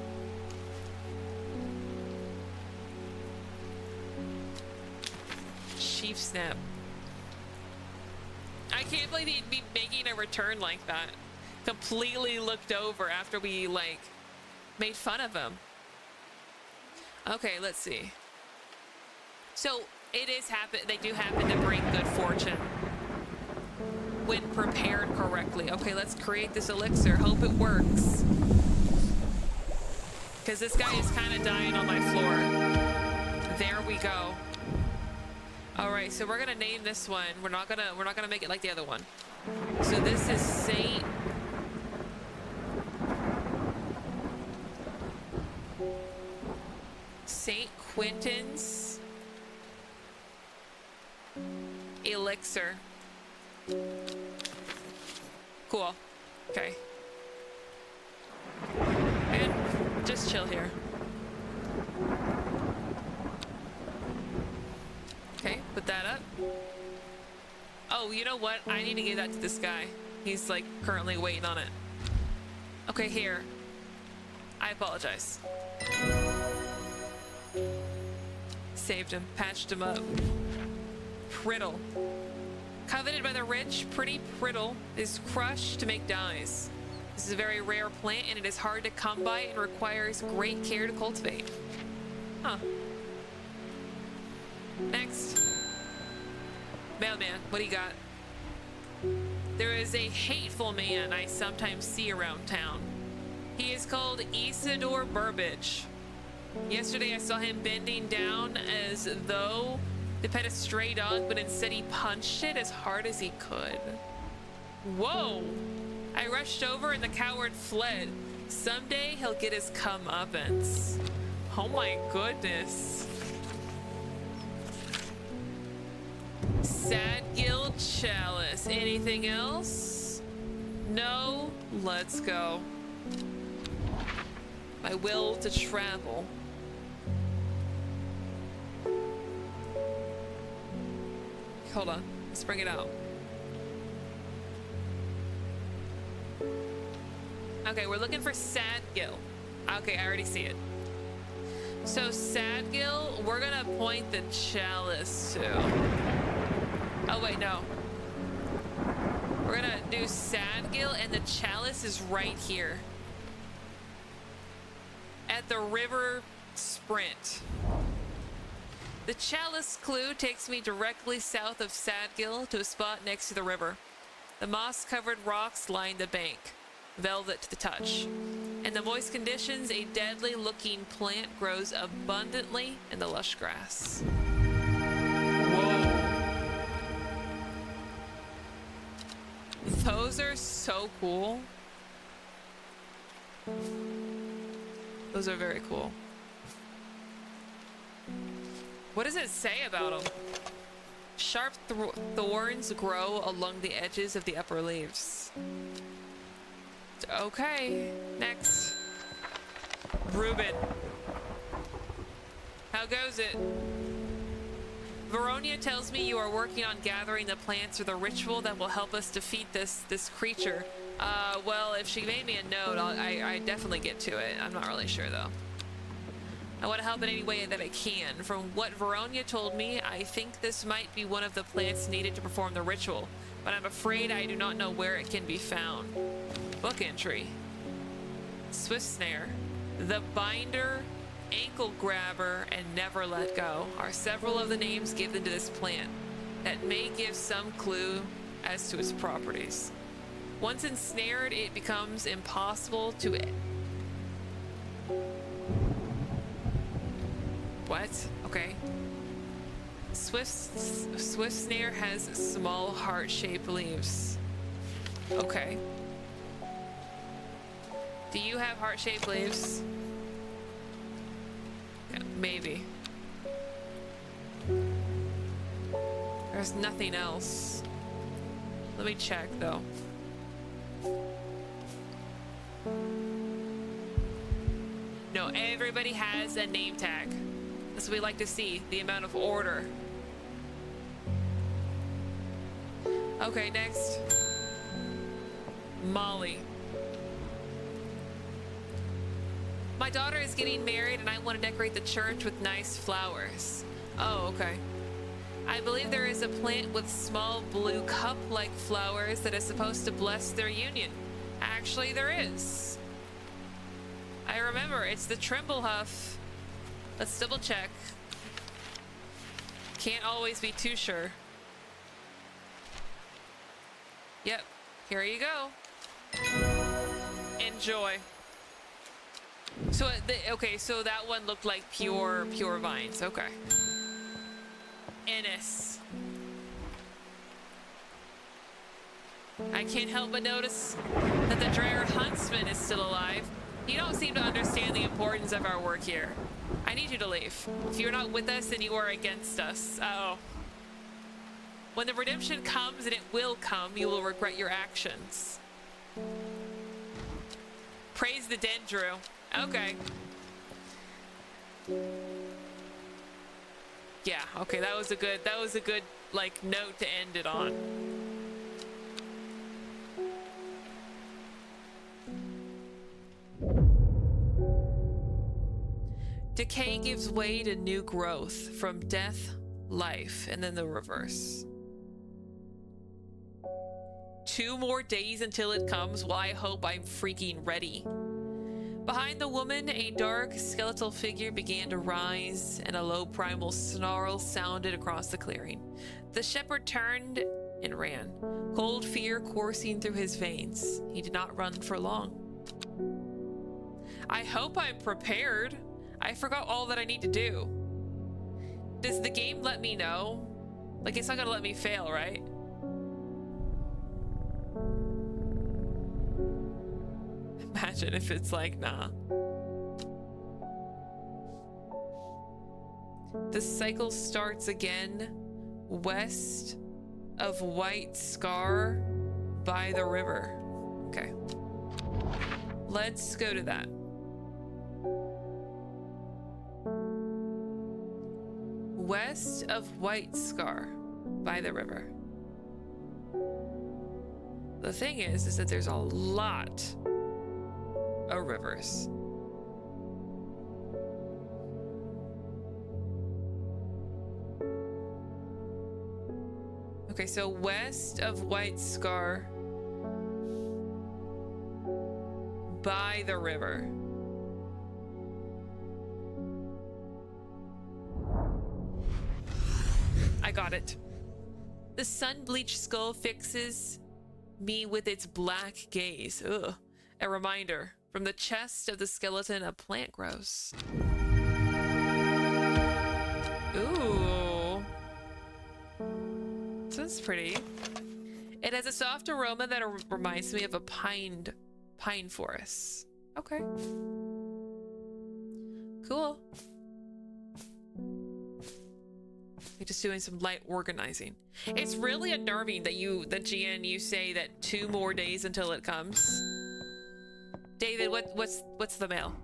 Chief snap. I can't believe he'd be making a return like that. Completely looked over after we like made fun of him. Okay, let's see. So it is they do happen to bring good fortune when prepared correctly. Okay, let's create this elixir. Hope it works. Because this guy is kind of dying on my floor. There we go. All right, so we're gonna name this one. We're not gonna make it like the other one. So this is Saint Quentin's elixir. Cool. Okay. And just chill here. Okay, put that up. Oh, you know what? I need to give that to this guy. He's like currently waiting on it. Okay, here. I apologize. Saved him, patched him up. Priddle. Coveted by the rich, pretty Priddle is crushed to make dyes. This is a very rare plant and it is hard to come by and requires great care to cultivate. Huh. Next. Mailman, what do you got? There is a hateful man I sometimes see around town. He is called Isidore Burbage. Yesterday I saw him bending down as though to pet a stray dog, but instead he punched it as hard as he could. Whoa! I rushed over and the coward fled. Someday he'll get his comeuppance. Oh my goodness. Sadgill Chalice. Anything else? No? Let's go. My will to travel. Hold on. Let's bring it out. Okay, we're looking for Sadgill. Okay, I already see it. So Sadgill, we're gonna point the chalice to. Oh wait, no. We're gonna do Sadgill and the chalice is right here. At the river sprint. The chalice clue takes me directly south of Sadgill to a spot next to the river. The moss-covered rocks line the bank, velvet to the touch. In the moist conditions, a deadly-looking plant grows abundantly in the lush grass. Whoa. Those are so cool. Those are very cool. What does it say about them? Sharp thorns grow along the edges of the upper leaves. Okay, next. Reuben. How goes it? Veronia tells me you are working on gathering the plants for the ritual that will help us defeat this creature. Well, if she made me a note, I definitely get to it. I'm not really sure, though. I want to help in any way that I can. From what Veronia told me, I think this might be one of the plants needed to perform the ritual, but I'm afraid I do not know where it can be found. Book entry. Swift Snare. The Binder, Ankle Grabber, and Never Let Go are several of the names given to this plant that may give some clue as to its properties. Once ensnared, it becomes impossible to... What? Okay. Swift Snare has small heart-shaped leaves. Okay. Do you have heart-shaped leaves? Yeah, maybe. There's nothing else. Let me check, though. No, everybody has a name tag. That's what we like to see, the amount of order. Okay, next. Molly. My daughter is getting married and I want to decorate the church with nice flowers. Oh, okay. I believe there is a plant with small blue cup-like flowers that is supposed to bless their union. Actually, there is. I remember, it's the Trimblehuff. Let's double check. Can't always be too sure. Yep, here you go. Enjoy. So, okay, so that one looked like pure vines. Okay. Ennis. I can't help but notice that the Dreyer Huntsman is still alive. You don't seem to understand the importance of our work here. I need you to leave. If you're not with us, then you are against us. Uh-oh. When the redemption comes, and it will come, you will regret your actions. Praise the dead, Drew. Okay. Yeah, okay, that was a good, like, note to end it on. Decay gives way to new growth. From death life, and then the reverse. 2 more days until it comes. Well, I hope I'm freaking ready. Behind the woman, a dark skeletal figure began to rise, and a low primal snarl sounded across the clearing. The shepherd turned and ran, cold fear coursing through his veins. He did not run for long. I hope I'm prepared. I forgot all that I need to do. Does the game let me know? Like, it's not gonna let me fail, right? Imagine if it's like, nah. The cycle starts again west of White Scar by the river. Okay. Let's go to that. West of White Scar by the river. The thing is that there's a lot of rivers. Okay, so west of White Scar by the river. I got it. The sun-bleached skull fixes me with its black gaze. Ugh. A reminder. From the chest of the skeleton, a plant grows. Ooh. This is pretty. It has a soft aroma that reminds me of a pine forest. Okay. Cool. We're just doing some light organizing. It's really unnerving that GN, you say that 2 more days until it comes. David, what's the mail?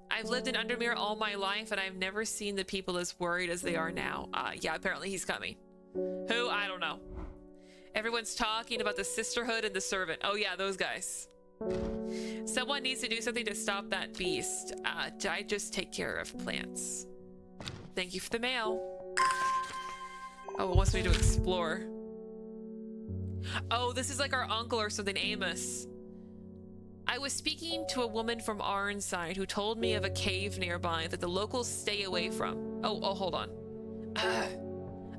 I've lived in Undermere all my life, and I've never seen the people as worried as they are now. Yeah, apparently he's coming. Who? I don't know. Everyone's talking about the sisterhood and the servant. Oh yeah, those guys. Someone needs to do something to stop that beast. I just take care of plants. Thank you for the mail. Oh, it wants me to explore. Oh, this is like our uncle or something, Amos. I was speaking to a woman from Arnside who told me of a cave nearby that the locals stay away from. Oh, hold on.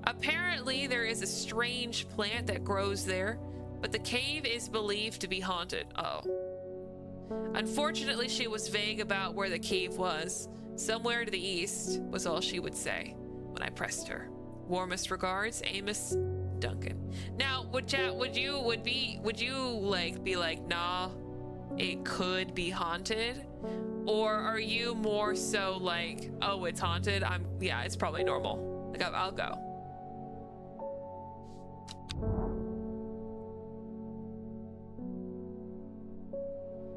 Apparently, there is a strange plant that grows there, but the cave is believed to be haunted. Oh. Unfortunately, she was vague about where the cave was. Somewhere to the east was all she would say when I pressed her. Warmest regards, Amos Duncan. Now, would you like be like, nah, it could be haunted? Or are you more so like, oh, it's haunted? Yeah, it's probably normal. Like, I'll go.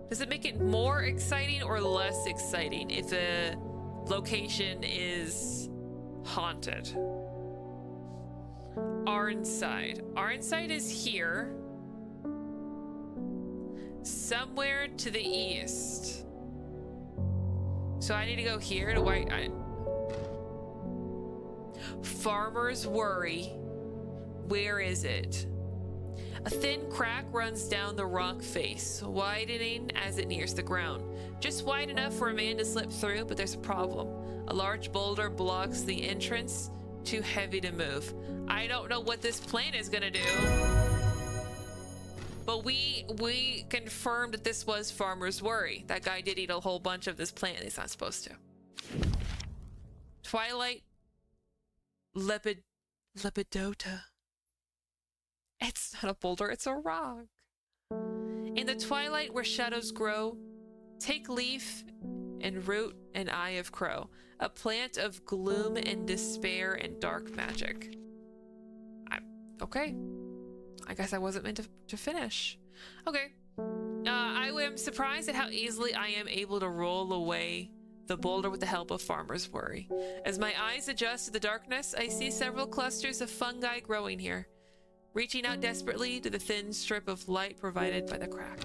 Does it make it more exciting or less exciting if the location is haunted? Arnside. Arnside is here. Somewhere to the east. So I need to go here to Farmer's Worry. Where is it? A thin crack runs down the rock face, widening as it nears the ground. Just wide enough for a man to slip through, but there's a problem. A large boulder blocks the entrance, too heavy to move. I don't know what this plant is gonna do. But we confirmed that this was Farmer's Worry. That guy did eat a whole bunch of this plant. He's not supposed to. Twilight Lepidota. It's not a boulder, it's a rock. In the twilight where shadows grow, take leaf and root an eye of crow, a plant of gloom and despair and dark magic. Okay. I guess I wasn't meant to finish. Okay. I am surprised at how easily I am able to roll away the boulder with the help of Farmer's Worry. As my eyes adjust to the darkness, I see several clusters of fungi growing here, reaching out desperately to the thin strip of light provided by the crack.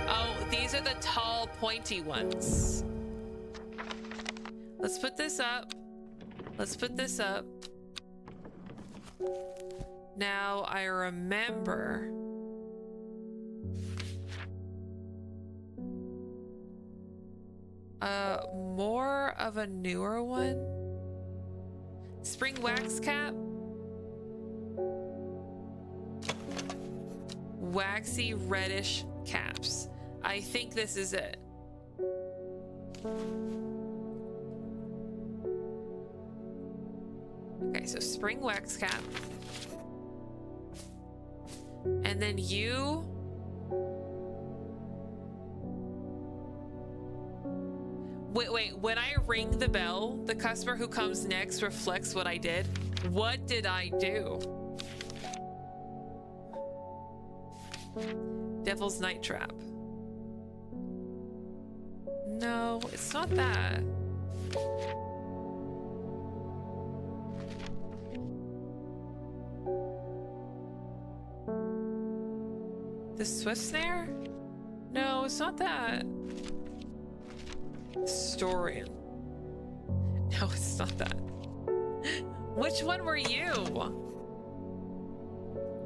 Oh, these are the tall, pointy ones. Let's put this up. Let's put this up. Now I remember. More of a newer one. Spring wax cap. Waxy reddish caps. I think this is it. Okay, so spring wax cap. And then you... Wait, when I ring the bell, the customer who comes next reflects what I did. What did I do? Devil's Night Trap. No, it's not that. The Swift Snare? No, it's not that. Historian. No, it's not that. Which one were you?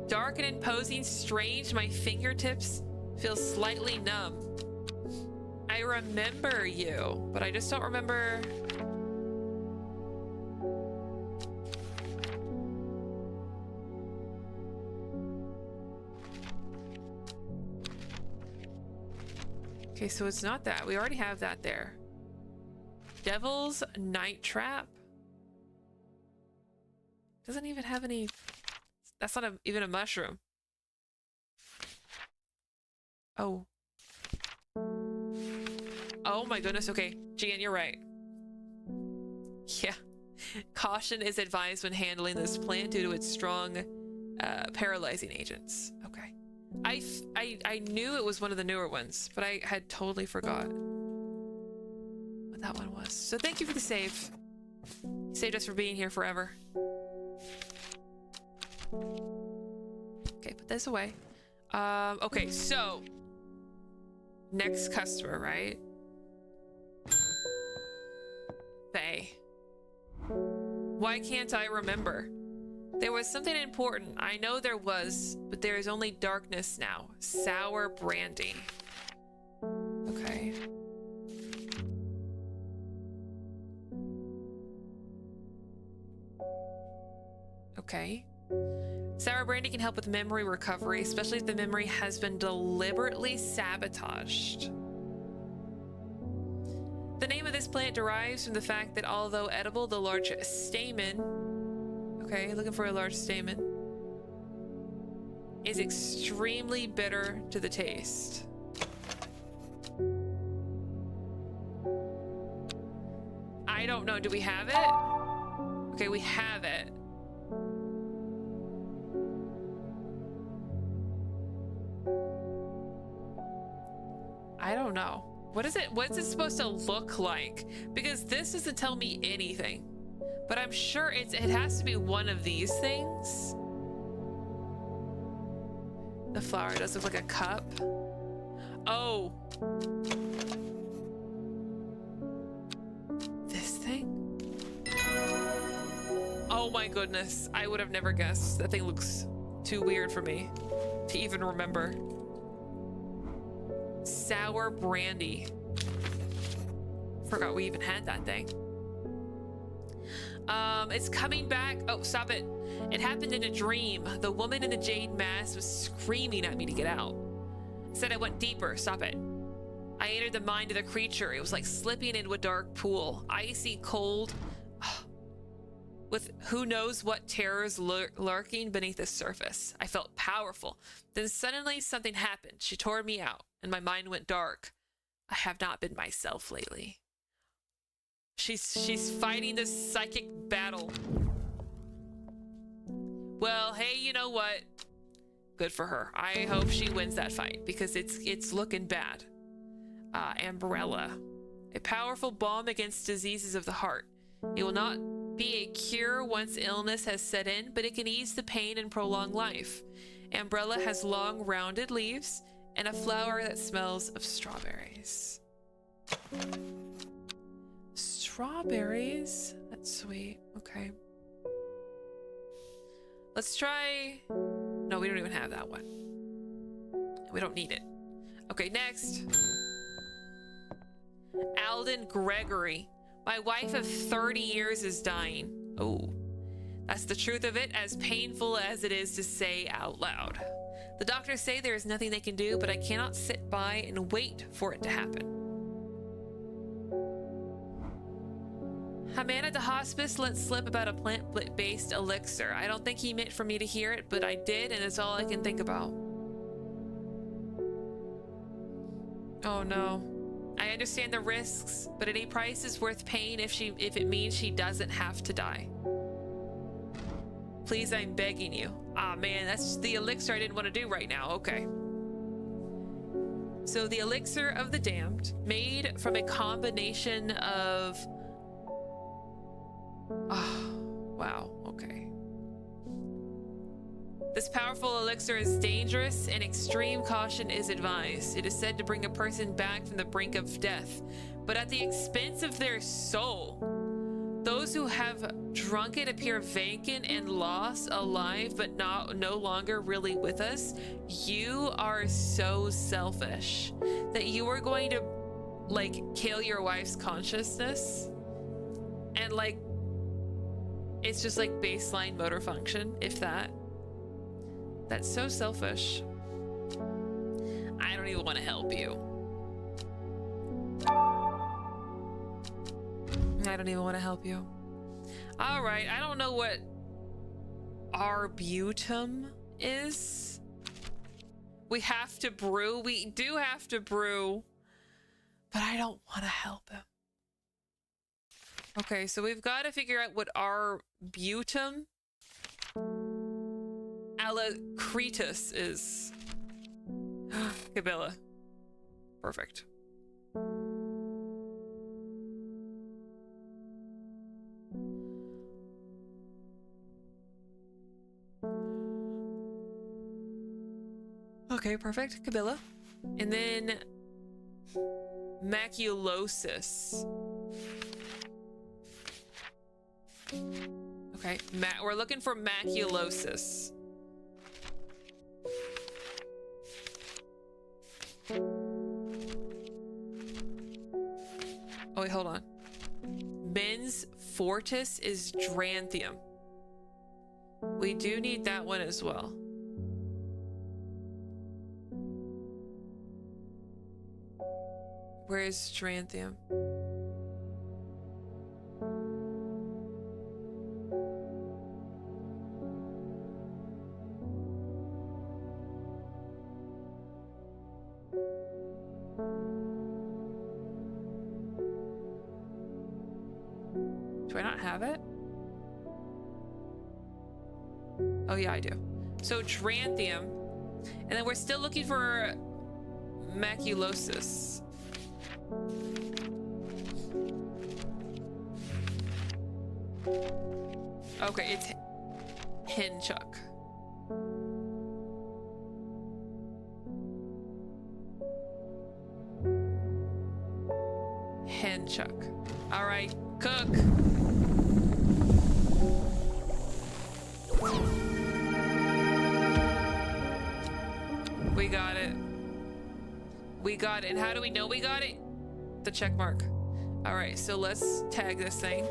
Dark and imposing, strange, my fingertips feel slightly numb. I remember you, but I just don't remember. Okay, so it's not that. We already have that there. Devil's Night Trap. Doesn't even have any... That's not even a mushroom. Oh. Oh my goodness. Okay, Gian, you're right. Yeah. Caution is advised when handling this plant due to its strong paralyzing agents. Okay. I knew it was one of the newer ones, but I had totally forgot what that one was. So thank you for the save. You saved us from being here forever. Okay, put this away. Okay, so next customer, right? Faye. Why can't I remember? There was something important. I know there was, but there is only darkness now. Sour brandy. Okay. Okay. Sour brandy can help with memory recovery, especially if the memory has been deliberately sabotaged. The name of this plant derives from the fact that although edible, the large stamen, okay, looking for a large stamen, is extremely bitter to the taste. I don't know. Do we have it? Okay, we have it. I don't know. What is it? What's it supposed to look like? Because this doesn't tell me anything. But I'm sure it has to be one of these things. The flower does look like a cup. Oh. This thing? Oh my goodness. I would have never guessed. That thing looks too weird for me to even remember. Sour brandy. Forgot we even had that thing. It's coming back. Oh, stop it. It happened in a dream. The woman in the jade mask was screaming at me to get out. Said I went deeper. Stop it. I entered the mind of the creature. It was like slipping into a dark pool. Icy cold. With who knows what terrors lurking beneath the surface. I felt powerful. Then suddenly something happened. She tore me out, and my mind went dark. I have not been myself lately. She's fighting this psychic battle. Well, hey, you know what? Good for her. I hope she wins that fight because it's looking bad. Umbrella. A powerful balm against diseases of the heart. It will not be a cure once illness has set in, but it can ease the pain and prolong life. Umbrella has long, rounded leaves and a flower that smells of strawberries. strawberries. That's sweet. Okay. Let's try... No, we don't even have that one. We don't need it. Okay, next. Alden Gregory. My wife of 30 years is dying. Oh. That's the truth of it, as painful as it is to say out loud. The doctors say there is nothing they can do, but I cannot sit by and wait for it to happen. Amionna at the hospice let slip about a plant-based elixir. I don't think he meant for me to hear it, but I did, and it's all I can think about. Oh no. I understand the risks, but any price is worth paying if it means she doesn't have to die. Please, I'm begging you. Ah, man, that's the elixir I didn't want to do right now. Okay. So the elixir of the damned, made from a combination of... Oh, wow. Okay. This powerful elixir is dangerous and extreme caution is advised. It is said to bring a person back from the brink of death, but at the expense of their soul. Those who have drunk it appear vacant and lost, alive, but no longer really with us. You are so selfish that you are going to, like, kill your wife's consciousness. And, like, it's just, like, baseline motor function, if that. That's so selfish. I don't even want to help you. I don't even want to help you. All right, I don't know what arbutum is. We have to brew. We do have to brew, but I don't want to help him. Okay, so we've got to figure out what arbutum alacritus is. Cabela. Perfect. Okay, perfect. Cabela. And then maculosis. Okay, we're looking for maculosis. Oh, wait, hold on. Mens fortis is Dranthium. We do need that one as well. Where is Dranthium? Do I not have it? Oh yeah, I do. So Dranthium. And then we're still looking for maculosis. Okay, it's Hinchuck. Hinchuck. All right, cook. We got it. We got it. And how do we know we got it? The check mark. All right, so let's tag this thing.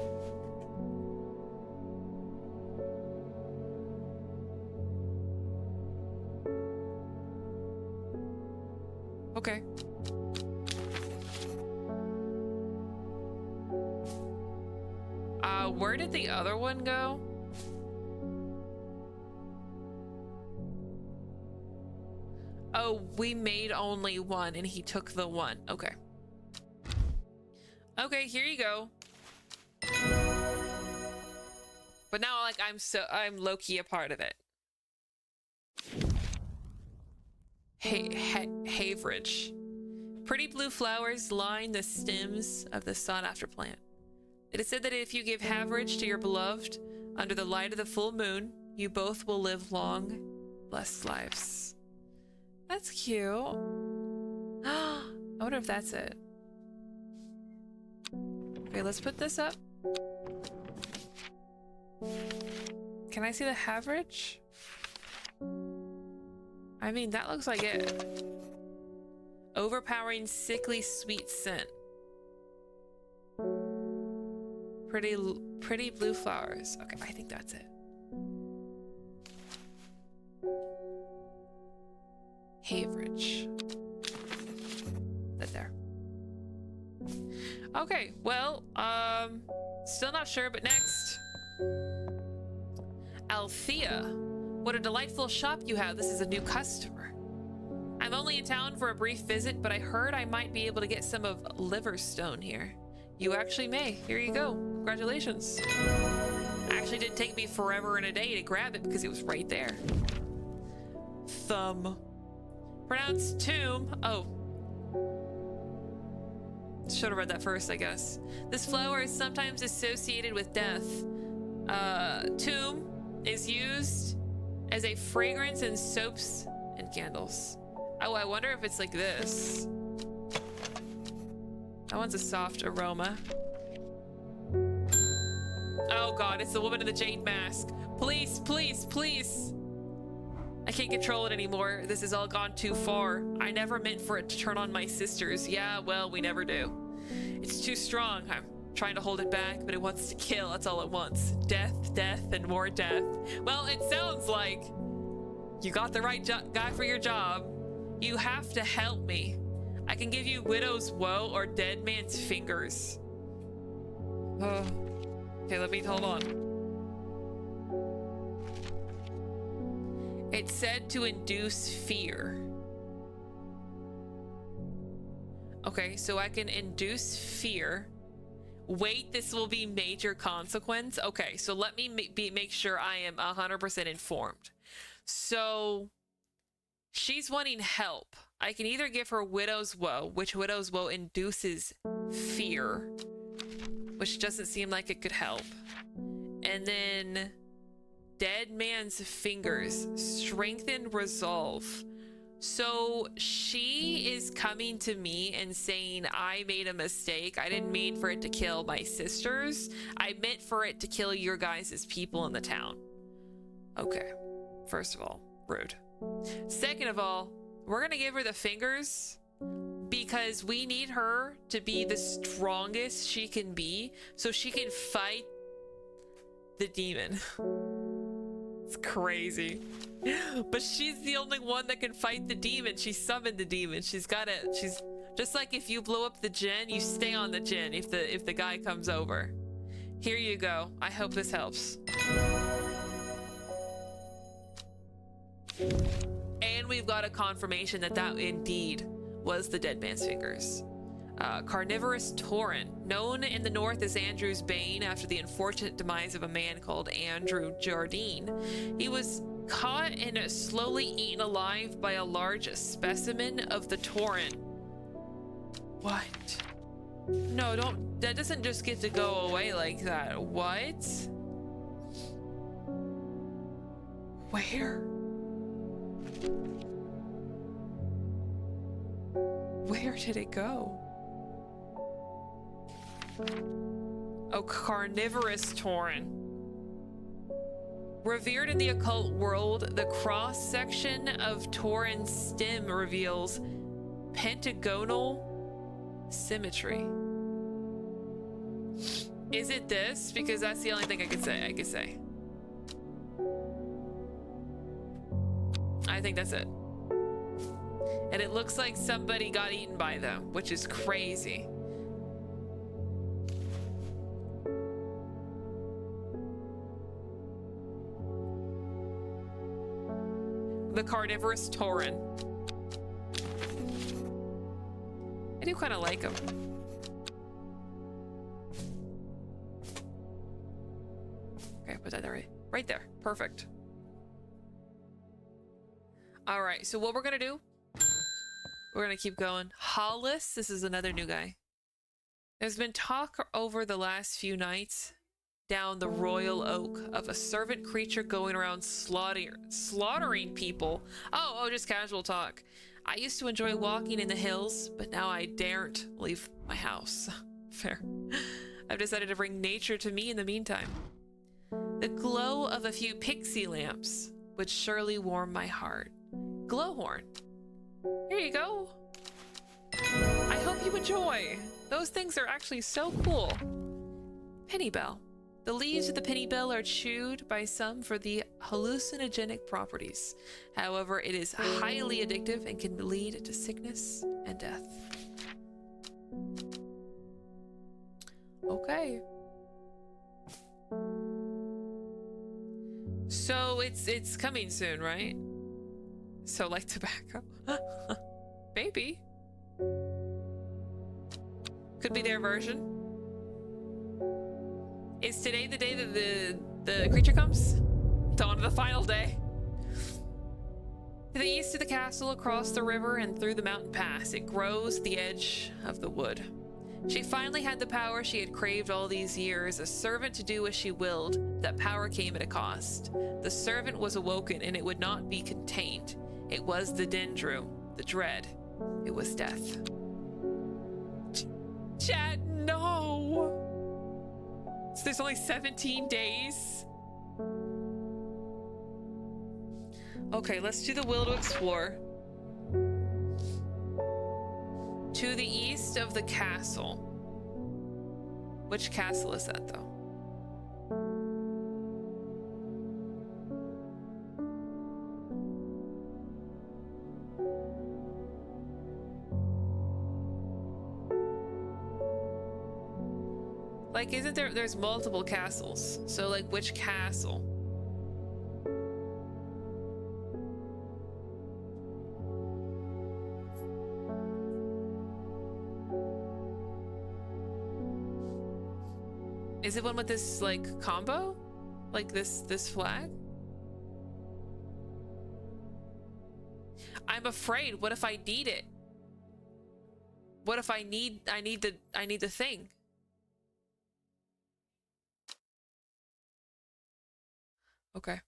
Okay. Where did the other one go? Oh, we made only one and he took the one. Okay. Okay, here you go. But now, like, I'm low-key a part of it. Haverage. Pretty blue flowers line the stems of the sought-after plant. It is said that if you give haverage to your beloved under the light of the full moon, you both will live long, blessed lives. That's cute. I wonder if that's it. Okay, let's put this up. Can I see the average? I mean, that looks like it. Overpowering, sickly, sweet scent. Pretty blue flowers. Okay, I think that's it. Average. That there. Okay, well, still not sure, but next. Althea. What a delightful shop you have. This is a new customer. I'm only in town for a brief visit, but I heard I might be able to get some of Liverstone here. You actually may. Here you go. Congratulations. Actually, didn't take me forever and a day to grab it because it was right there. Thumb. Pronounced tomb. Oh. Should have read that first, I guess. This flower is sometimes associated with death. Tomb is used as a fragrance in soaps and candles. Oh, I wonder if it's like this. That one's a soft aroma. Oh god, it's the woman in the jade mask. Please, please, please. I can't control it anymore. This has all gone too far. I never meant for it to turn on my sisters. Yeah, well, we never do. It's too strong. I'm trying to hold it back, but it wants to kill. That's all it wants. Death, death, and more death. Well, it sounds like you got the right guy for your job. You have to help me. I can give you widow's woe or dead man's fingers. Oh. Okay, let me hold on. It's said to induce fear. Okay, so I can induce fear. Wait, this will be major consequence. Okay, so let me make sure I am 100% informed. So she's wanting help. I can either give her widow's woe, which widow's woe induces fear, which doesn't seem like it could help. And then dead man's fingers, strengthen resolve. So she is coming to me and saying, I made a mistake. I didn't mean for it to kill my sisters. I meant for it to kill your guys' people in the town. Okay. First of all, rude. Second of all, we're gonna give her the fingers because we need her to be the strongest she can be so she can fight the demon. It's crazy. But she's the only one that can fight the demon. She summoned the demon. She's got it. She's just like if you blow up the gen, you stay on the gen if the guy comes over. Here you go. I hope this helps. And we've got a confirmation that that indeed was the dead man's fingers. Carnivorous Tauren, known in the north as Andrew's Bane after the unfortunate demise of a man called Andrew Jardine. He was caught and slowly eaten alive by a large specimen of the Tauren. What? No, don't, that doesn't just get to go away like that. What? Where? Where did it go? Oh, carnivorous Tauren. Revered in the occult world, the cross-section of Tauren's stem reveals pentagonal symmetry. Is it this? Because that's the only thing I could say. I think that's it. And it looks like somebody got eaten by them, which is crazy. The carnivorous Tauren. I do kind of like him. Okay, put that there, right there. Perfect. All right, so what we're gonna do, we're gonna keep going. Hollis, this is another new guy. There's been talk over the last few nights down the Royal Oak of a servant creature going around slaughtering people. Oh, just casual talk. I used to enjoy walking in the hills, but now I daren't leave my house. Fair. I've decided to bring nature to me in the meantime. The glow of a few pixie lamps would surely warm my heart. Glowhorn. Here you go. I hope you enjoy. Those things are actually so cool. Penny bell. The leaves of the penny bell are chewed by some for the hallucinogenic properties. However, it is highly addictive and can lead to sickness and death. Okay. So it's coming soon, right? So like tobacco. Maybe. Could be their version. Is today the day that the creature comes? Dawn of the final day. To the east of the castle, across the river, and through the mountain pass, it grows at the edge of the wood. She finally had the power she had craved all these years, a servant to do as she willed. That power came at a cost. The servant was awoken, and it would not be contained. It was the Dendru, the dread. It was death. Chat, no! So there's only 17 days? Okay, let's do the will to explore. To the east of the castle. Which castle is that, though? Like, isn't there's multiple castles. So, like, which castle? Is it one with this, like, combo? Like, this flag? I'm afraid. What if I need it? What if I need the thing? Okay.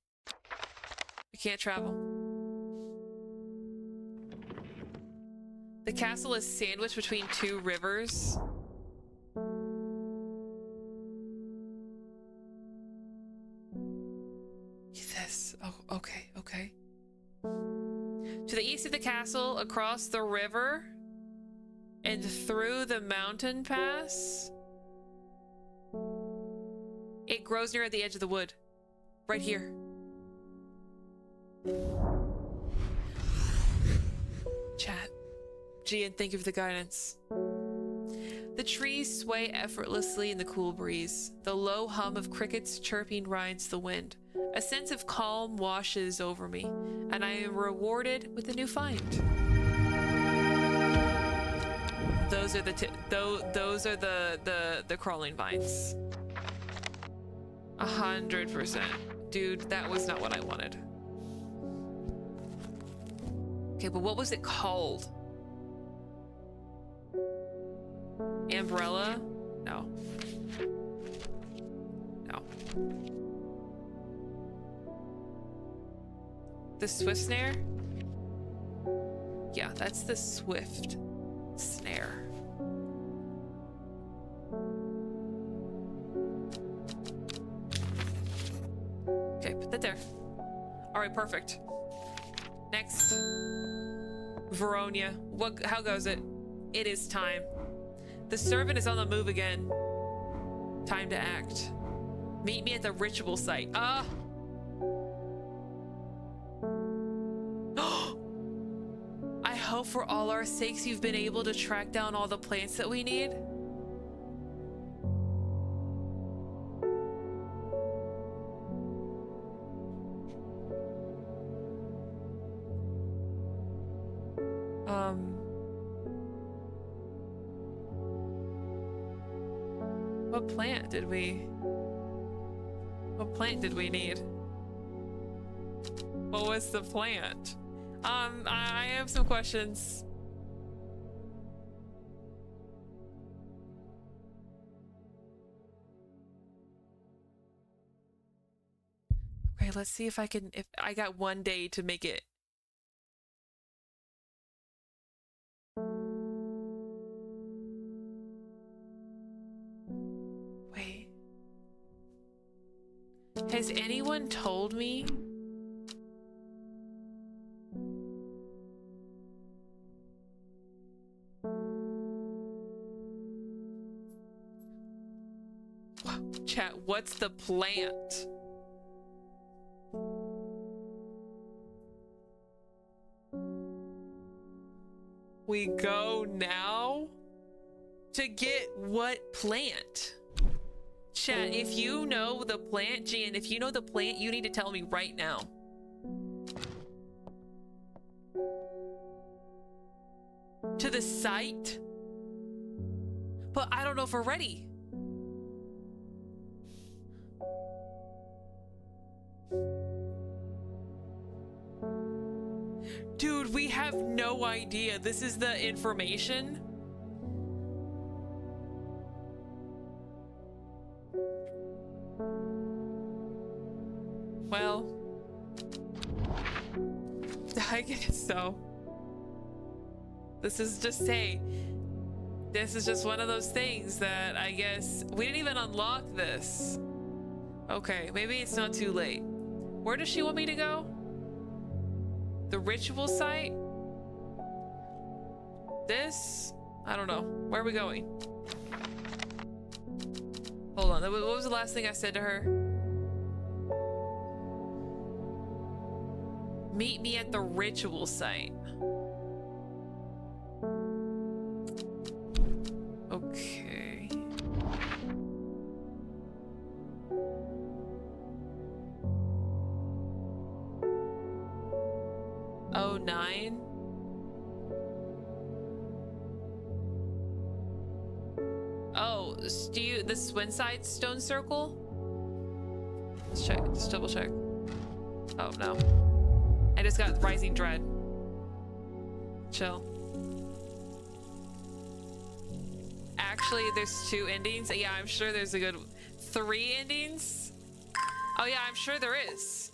We can't travel. The castle is sandwiched between two rivers. This. Oh, okay, okay. To the east of the castle, across the river, and through the mountain pass. It grows near the edge of the wood. Right here. Chat. Gian, thank you for the guidance. The trees sway effortlessly in the cool breeze. The low hum of crickets chirping rides the wind. A sense of calm washes over me, and I am rewarded with a new find. Those are the crawling vines. 100%. Dude, that was not what I wanted. Okay, but what was it called? Umbrella? No. No. The swift snare? Yeah, that's the swift snare. Okay, put that there. All right, perfect. Next. Veronia. How goes it? It is time. The servant is on the move again. Time to act. Meet me at the ritual site. I hope for all our sakes you've been able to track down all the plants that we need. What plant did we need? What was the plant? I have some questions. Okay, let's see if I got one day to make it. Has anyone told me? Chat, what's the plant? We go now? To get what plant? Chat, if you know the plant, Gian, if you know the plant, you need to tell me right now. To the site? But I don't know if we're ready. Dude, we have no idea. This is the information. Well, I guess so. This is just one of those things that I guess we didn't even unlock this. Okay, maybe it's not too late. Where does she want me to go? The ritual site? This? I don't know. Where are we going? Hold on. What was the last thing I said to her? Meet me at the ritual site. Okay. Oh, 9. Oh, the Swinside Stone Circle? Let's check. Just double check. Oh, no. I just got Rising Dread. Chill. Actually, there's 2 endings. Yeah, I'm sure there's a good 3 endings. Oh yeah, I'm sure there is.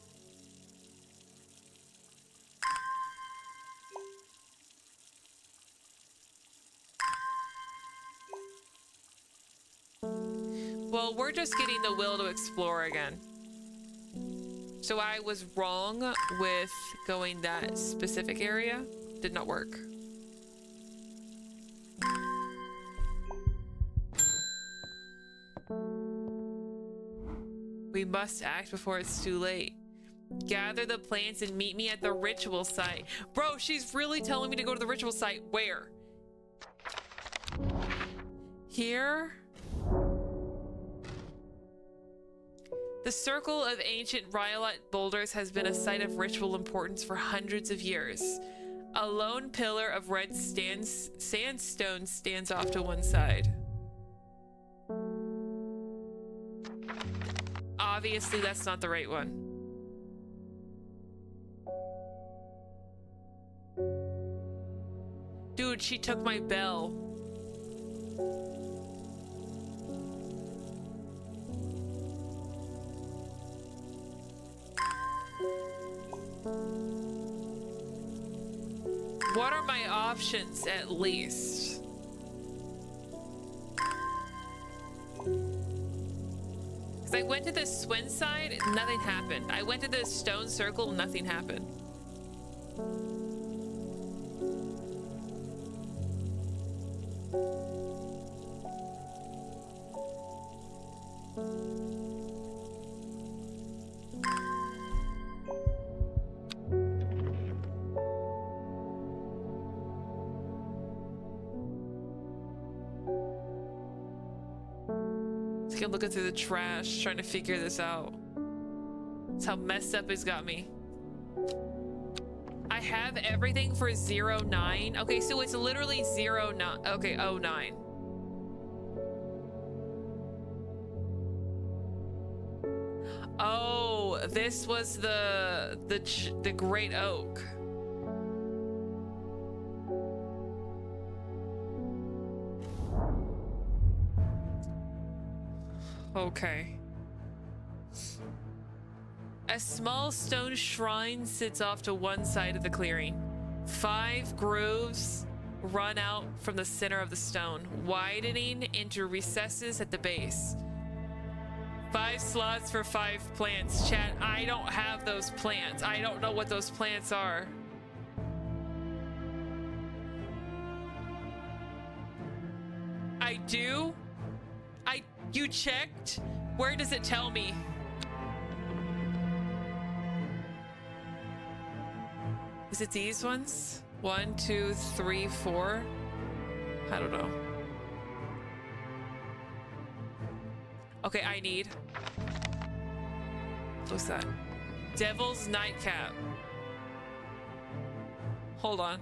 Well, we're just getting the will to explore again. So I was wrong with going that specific area. Did not work. We must act before it's too late. Gather the plants and meet me at the ritual site. Bro, she's really telling me to go to the ritual site. Where? Here? The circle of ancient rhyolite boulders has been a site of ritual importance for hundreds of years. A lone pillar of red sandstone stands off to one side. Obviously, that's not the right one. Dude, she took my bell. What are my options, at least? Because I went to the Swin side, nothing happened. I went to the stone circle, nothing happened. I'm looking through the trash, trying to figure this out. That's how messed up it's got me. I have everything for 09. Okay, so it's literally 09. Okay, 09. Oh, this was the Great Oak. Okay. A small stone shrine sits off to one side of the clearing. 5 grooves run out from the center of the stone, widening into recesses at the base. 5 slots for 5 plants. Chat, I don't have those plants. I don't know what those plants are. I do? You checked? Where does it tell me? Is it these ones? 1, 2, 3, 4? I don't know. Okay, I need. What's that? Devil's Nightcap. Hold on.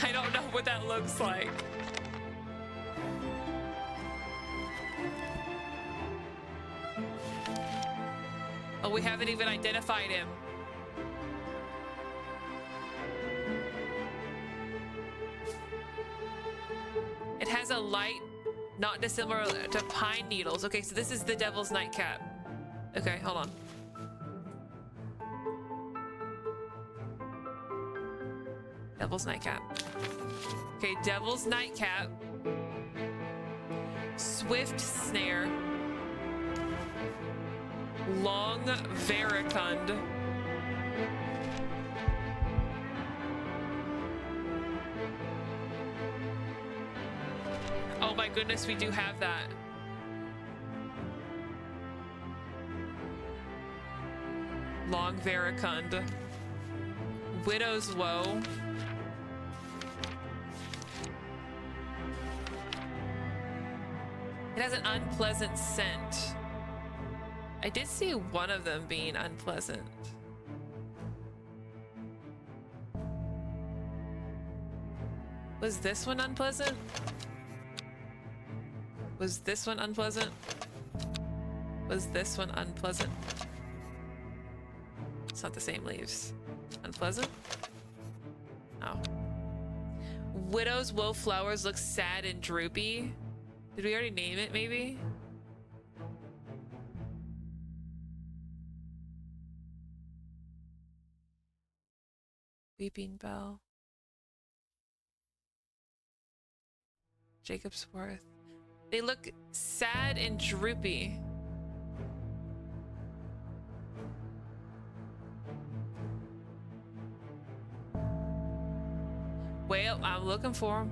I don't know what that looks like. Oh, we haven't even identified him. It has a light not dissimilar to pine needles. Okay, so this is the Devil's Nightcap. Okay, hold on. Devil's Nightcap. Okay, Devil's Nightcap. Swift Snare. Long Varicund. Oh my goodness, we do have that. Long Varicund. Widow's Woe. It has an unpleasant scent. I did see one of them being unpleasant. Was this one unpleasant? Was this one unpleasant? Was this one unpleasant? It's not the same leaves. Unpleasant? Oh. Widow's Woe flowers look sad and droopy. Did we already name it, maybe? Weeping Bell. Jacob's Worth. They look sad and droopy. Well, I'm looking for them.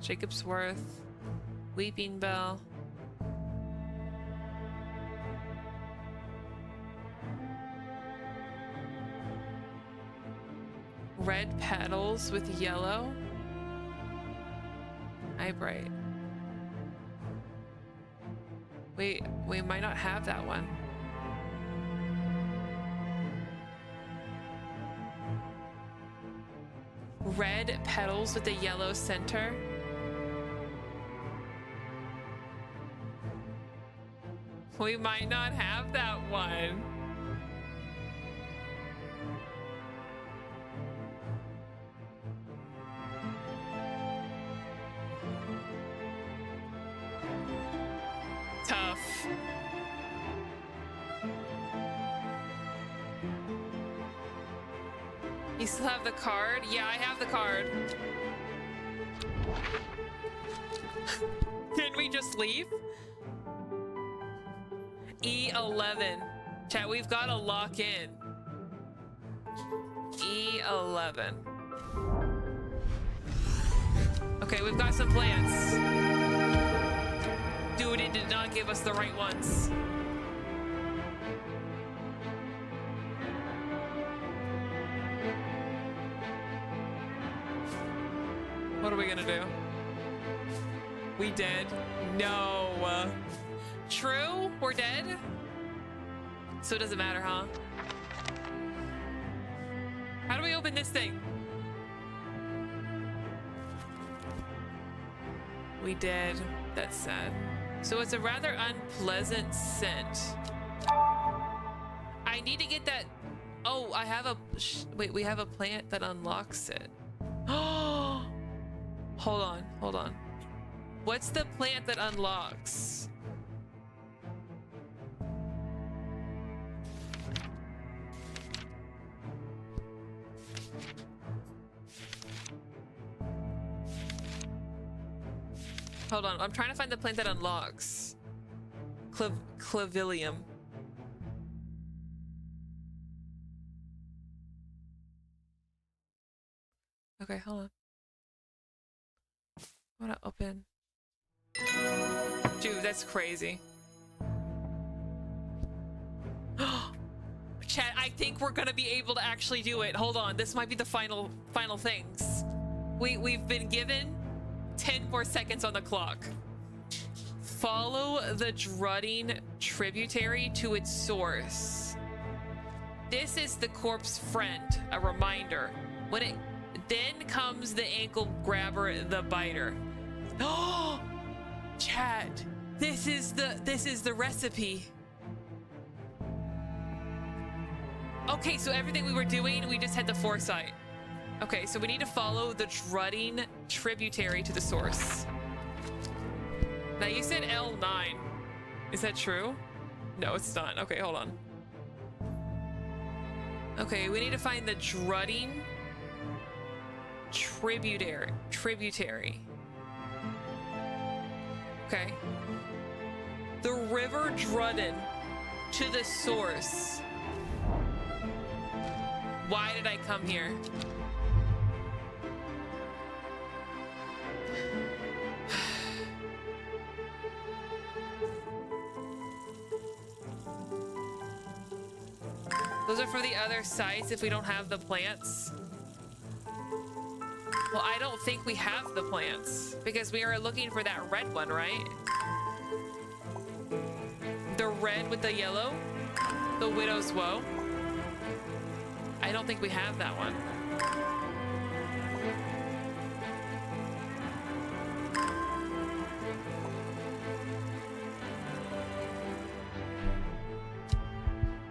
Jacob's Worth. Weeping Bell. Red petals with yellow. Eyebright. Wait, we might not have that one. Red petals with a yellow center. We might not have that one. Tough. You still have the card? Yeah, I have the card. Didn't we just leave? E11. Chat, we've got to lock in. E11. Okay, we've got some plants. Dude, it did not give us the right ones. What are we gonna do? We dead? No. True? We're dead? So it doesn't matter, huh? How do we open this thing? We did. That's sad. So it's a rather unpleasant scent. I need to get that. Oh, I have a. Wait, we have a plant that unlocks it. Oh, hold on, hold on. What's the plant that unlocks? Hold on, I'm trying to find the plant that unlocks. Clavilium. Okay, hold on. I wanna open. Dude, that's crazy. Chat, I think we're gonna be able to actually do it. Hold on, this might be the final things. We've been given 10 more seconds on the clock. Follow the Drudding tributary to its source. This is the corpse friend, a reminder. When it then comes the ankle grabber, the biter. Oh, chat, this is the recipe. Okay, so everything we were doing, we just had the foresight. Okay, so we need to follow the Drudding tributary to the source. Now you said L9. Is that true? No, it's not. Okay, hold on. Okay, we need to find the Drudding tributary. Okay. The river Drudding to the source. Why did I come here? Those are for the other sites if we don't have the plants. Well, I don't think we have the plants because we are looking for that red one, right? The red with the yellow? The Widow's Woe? I don't think we have that one.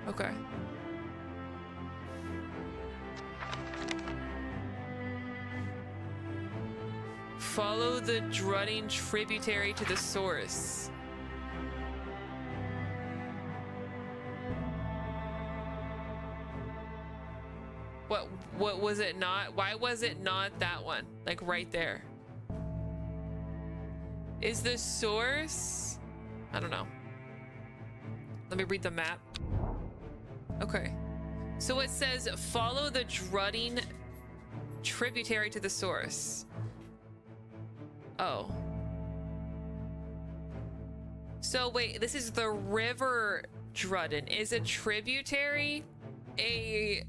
Okay. Follow the Drudding tributary to the source. What was it not? Why was it not that one? Like right there. Is the source? I don't know. Let me read the map. Okay. So it says follow the Drudding tributary to the source. Oh. So wait, this is the river Drudding. Is a tributary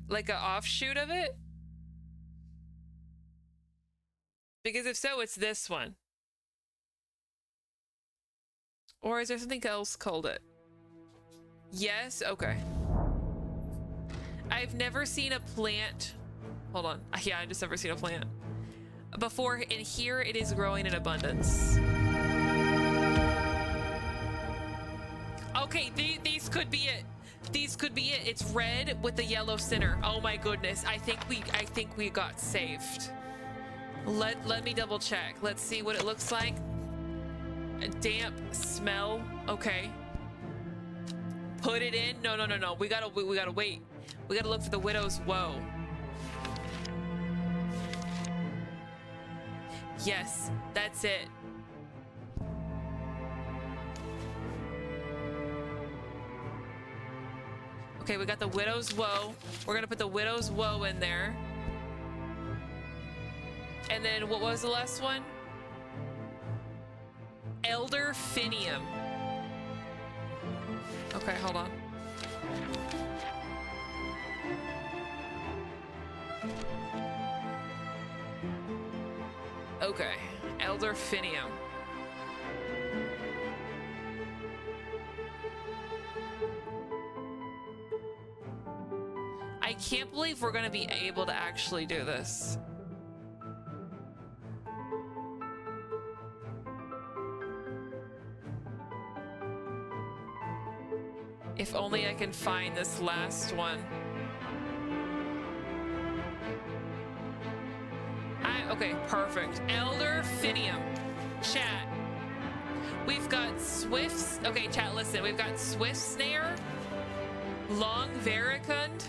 like a offshoot of it? Because if so, it's this one. Or is there something else called it? Yes, okay. I've never seen a plant. Hold on. Yeah, I've just never seen a plant before, and here it is growing in abundance. Okay, these could be it. These could be it. It's red with the yellow center. Oh my goodness. I think we got saved. Let me double check. Let's see what it looks like. A damp smell. Okay. Put it in. No. We gotta wait. We gotta look for the Widow's Woe. Yes, that's it. Okay, we got the Widow's Woe. We're gonna put the Widow's Woe in there. And then what was the last one? Elder Finium. Okay, hold on. Okay, Elder Finium. I can't believe we're gonna be able to actually do this. If only I can find this last one. Okay, perfect. Elder Finium. Chat. We've got Swift's. Okay, chat, listen. We've got Swift Snare, Long Veracund,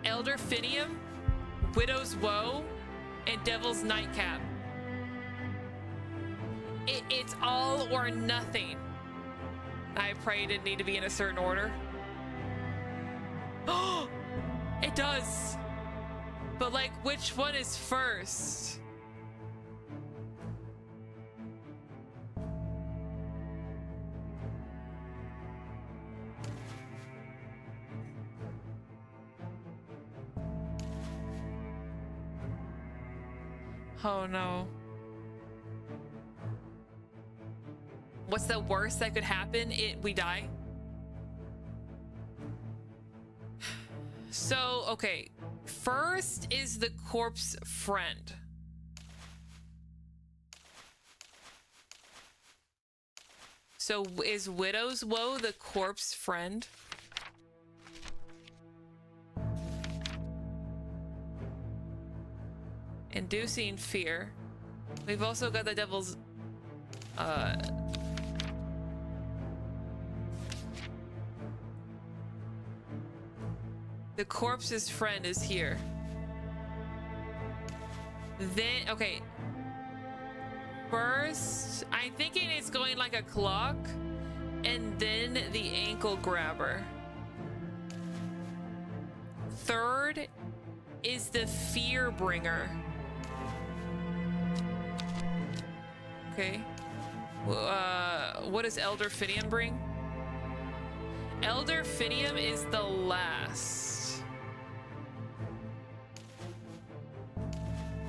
Elder Finium, Widow's Woe, and Devil's Nightcap. It's all or nothing. I pray it didn't need to be in a certain order. Oh, it does. But like, which one is first? Oh no. What's the worst that could happen? We die? So, okay. First is the corpse friend. So is Widow's Woe the corpse friend? Inducing fear. We've also got the devil's the corpse's friend is here. Then, okay. First, I'm thinking it's going like a clock, and then the ankle grabber. Third is the fear bringer. Okay. What does Elder Finium bring? Elder Finium is the last.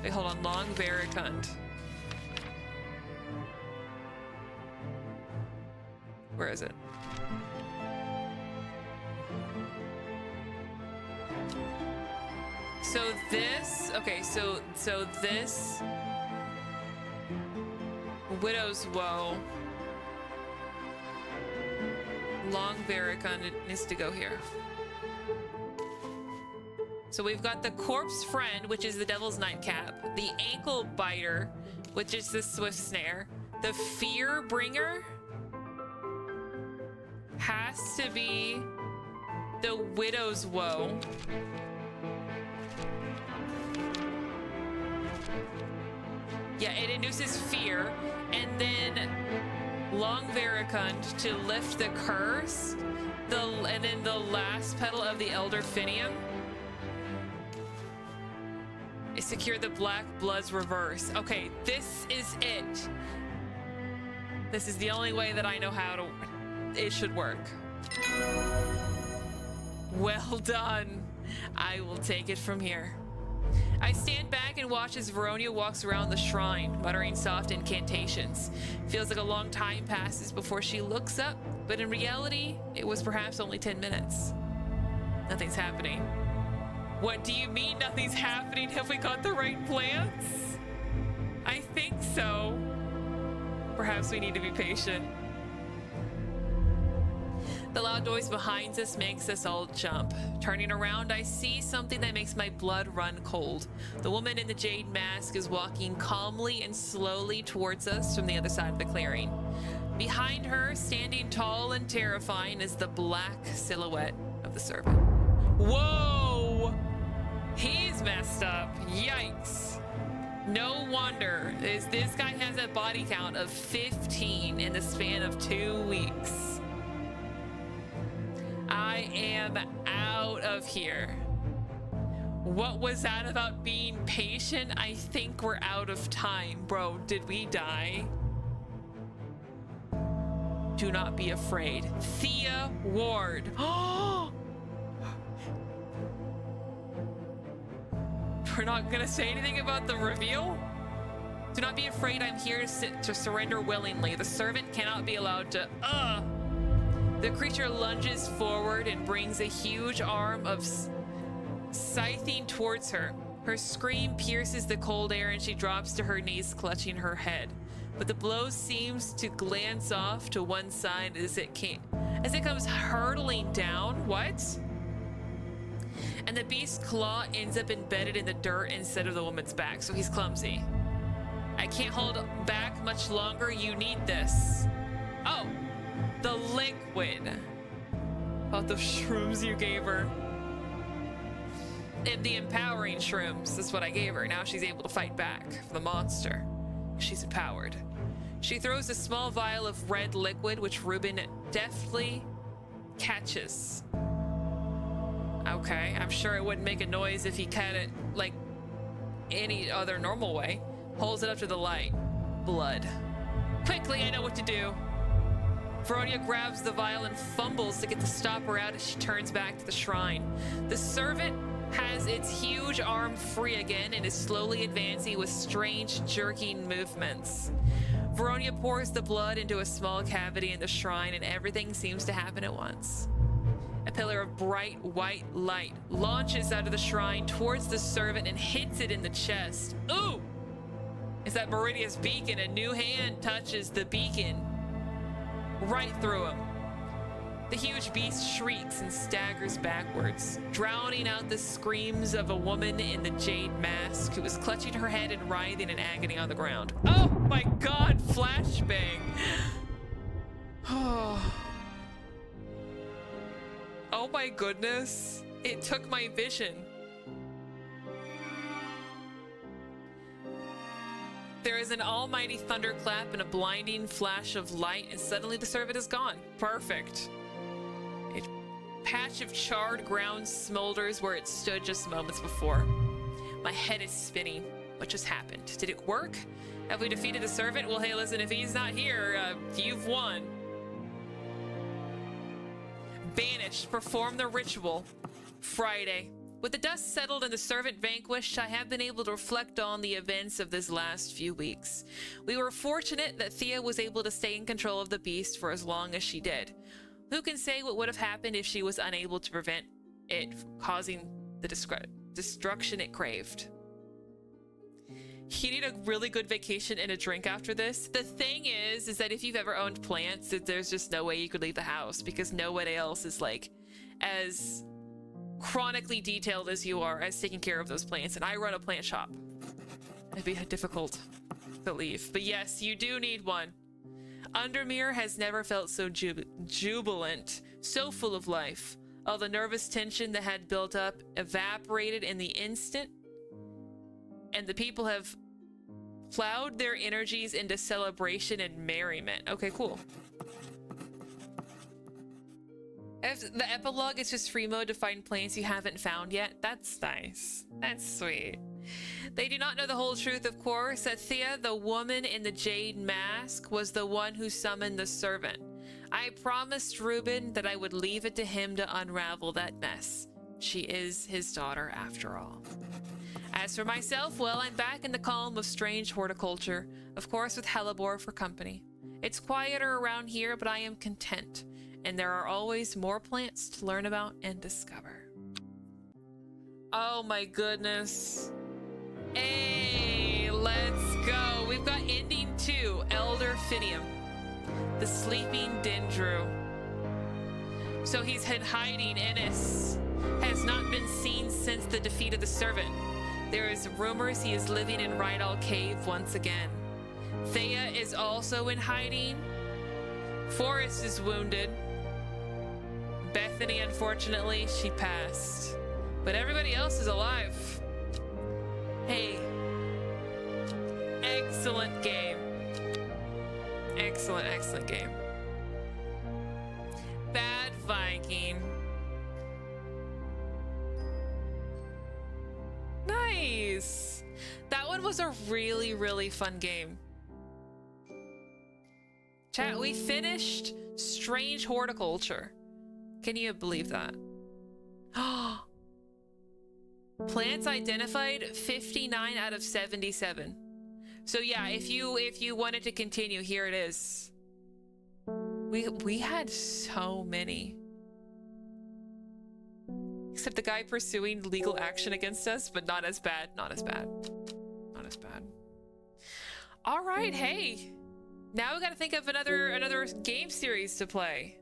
Wait, hold on. Long Varicund. Where is it? So this, okay, so this Widow's Woe, Long Varicund, it needs to go here. So we've got the corpse friend, which is the devil's nightcap, the ankle biter, which is the swift snare, the fear bringer has to be the Widow's Woe. Yeah, it induces fear, and then Long Varicund to lift the curse, and then the last petal of the Elder Finium is secure the Black Blood's reverse. Okay, this is it. This is the only way that I know how it should work. Well done. I will take it from here. I stand back and watch as Veronia walks around the shrine, muttering soft incantations. Feels like a long time passes before she looks up, but in reality, it was perhaps only 10 minutes. Nothing's happening. What do you mean nothing's happening? Have we got the right plants? I think so. Perhaps we need to be patient. The loud noise behind us makes us all jump. Turning around, I see something that makes my blood run cold. The woman in the jade mask is walking calmly and slowly towards us from the other side of the clearing. Behind her, standing tall and terrifying, is the black silhouette of the servant. Whoa! He's messed up. Yikes. No wonder, this guy has a body count of 15 in the span of 2 weeks. I am out of here. What was that about being patient? I think we're out of time. Bro, did we die? Do not be afraid. Thea Ward. Oh! We're not gonna say anything about the reveal? Do not be afraid. I'm here to surrender willingly. The servant cannot be allowed to... The creature lunges forward and brings a huge arm of scything towards her. Her scream pierces the cold air and she drops to her knees, clutching her head. But the blow seems to glance off to one side as it comes hurtling down. What? And the beast's claw ends up embedded in the dirt instead of the woman's back, so he's clumsy. I can't hold back much longer. You need this. Oh! The liquid. About the shrooms you gave her. And the empowering shrooms. That's what I gave her. Now she's able to fight back for the monster. She's empowered. She throws a small vial of red liquid, which Ruben deftly catches. Okay, I'm sure it wouldn't make a noise if he cut it like any other normal way. Holds it up to the light. Blood. Quickly, I know what to do. Veronia grabs the vial and fumbles to get the stopper out as she turns back to the shrine. The servant has its huge arm free again and is slowly advancing with strange, jerking movements. Veronia pours the blood into a small cavity in the shrine and everything seems to happen at once. A pillar of bright white light launches out of the shrine towards the servant and hits it in the chest. Ooh! It's that Meridia's beacon. A new hand touches the beacon right through him. The huge beast shrieks and staggers backwards, drowning out the screams of a woman in the jade mask who is clutching her head and writhing in agony on the ground. Oh my god, flashbang! Oh my goodness, it took my vision. There is an almighty thunderclap and a blinding flash of light, and suddenly the servant is gone. Perfect. A patch of charred ground smolders where it stood just moments before. My head is spinning. What just happened? Did it work? Have we defeated the servant? Well, hey, listen, if he's not here, you've won. Banished. Perform the ritual. Friday. With the dust settled and the servant vanquished, I have been able to reflect on the events of this last few weeks. We were fortunate that Thea was able to stay in control of the beast for as long as she did. Who can say what would have happened if she was unable to prevent it causing the destruction it craved? You need a really good vacation and a drink after this. The thing is that if you've ever owned plants, there's just no way you could leave the house because nobody else is like as chronically detailed as you are as taking care of those plants, and I run a plant shop. It'd be difficult to leave, but yes, you do need one. Undermere has never felt so jubilant, so full of life. All the nervous tension that had built up evaporated in the instant, and the people have plowed their energies into celebration and merriment. Okay, cool. If the epilogue is just free mode to find plants you haven't found yet. That's nice. That's sweet. They do not know the whole truth, of course, that Thea, the woman in the jade mask, was the one who summoned the servant. I promised Ruben that I would leave it to him to unravel that mess. She is his daughter, after all. As for myself, well, I'm back in the calm of strange horticulture, of course with Hellebore for company. It's quieter around here, but I am content. And there are always more plants to learn about and discover. Oh my goodness. Hey, let's go. We've got ending 2, Elder Finium, the sleeping Dendru. So he's been hiding. Ennis has not been seen since the defeat of the servant. There is rumors he is living in Rydal Cave once again. Thea is also in hiding. Forrest is wounded. Bethany, unfortunately, she passed. But everybody else is alive. Hey. Excellent game. Excellent, excellent game. Bad Viking. Nice. That one was a really, really fun game. Chat, we finished Strange Horticulture. Can you believe that? Plants identified 59 out of 77. So yeah, if you wanted to continue, here it is. We had so many. Except the guy pursuing legal action against us, but not as bad. Not as bad. Not as bad. All right, hey. Now we got to think of another game series to play.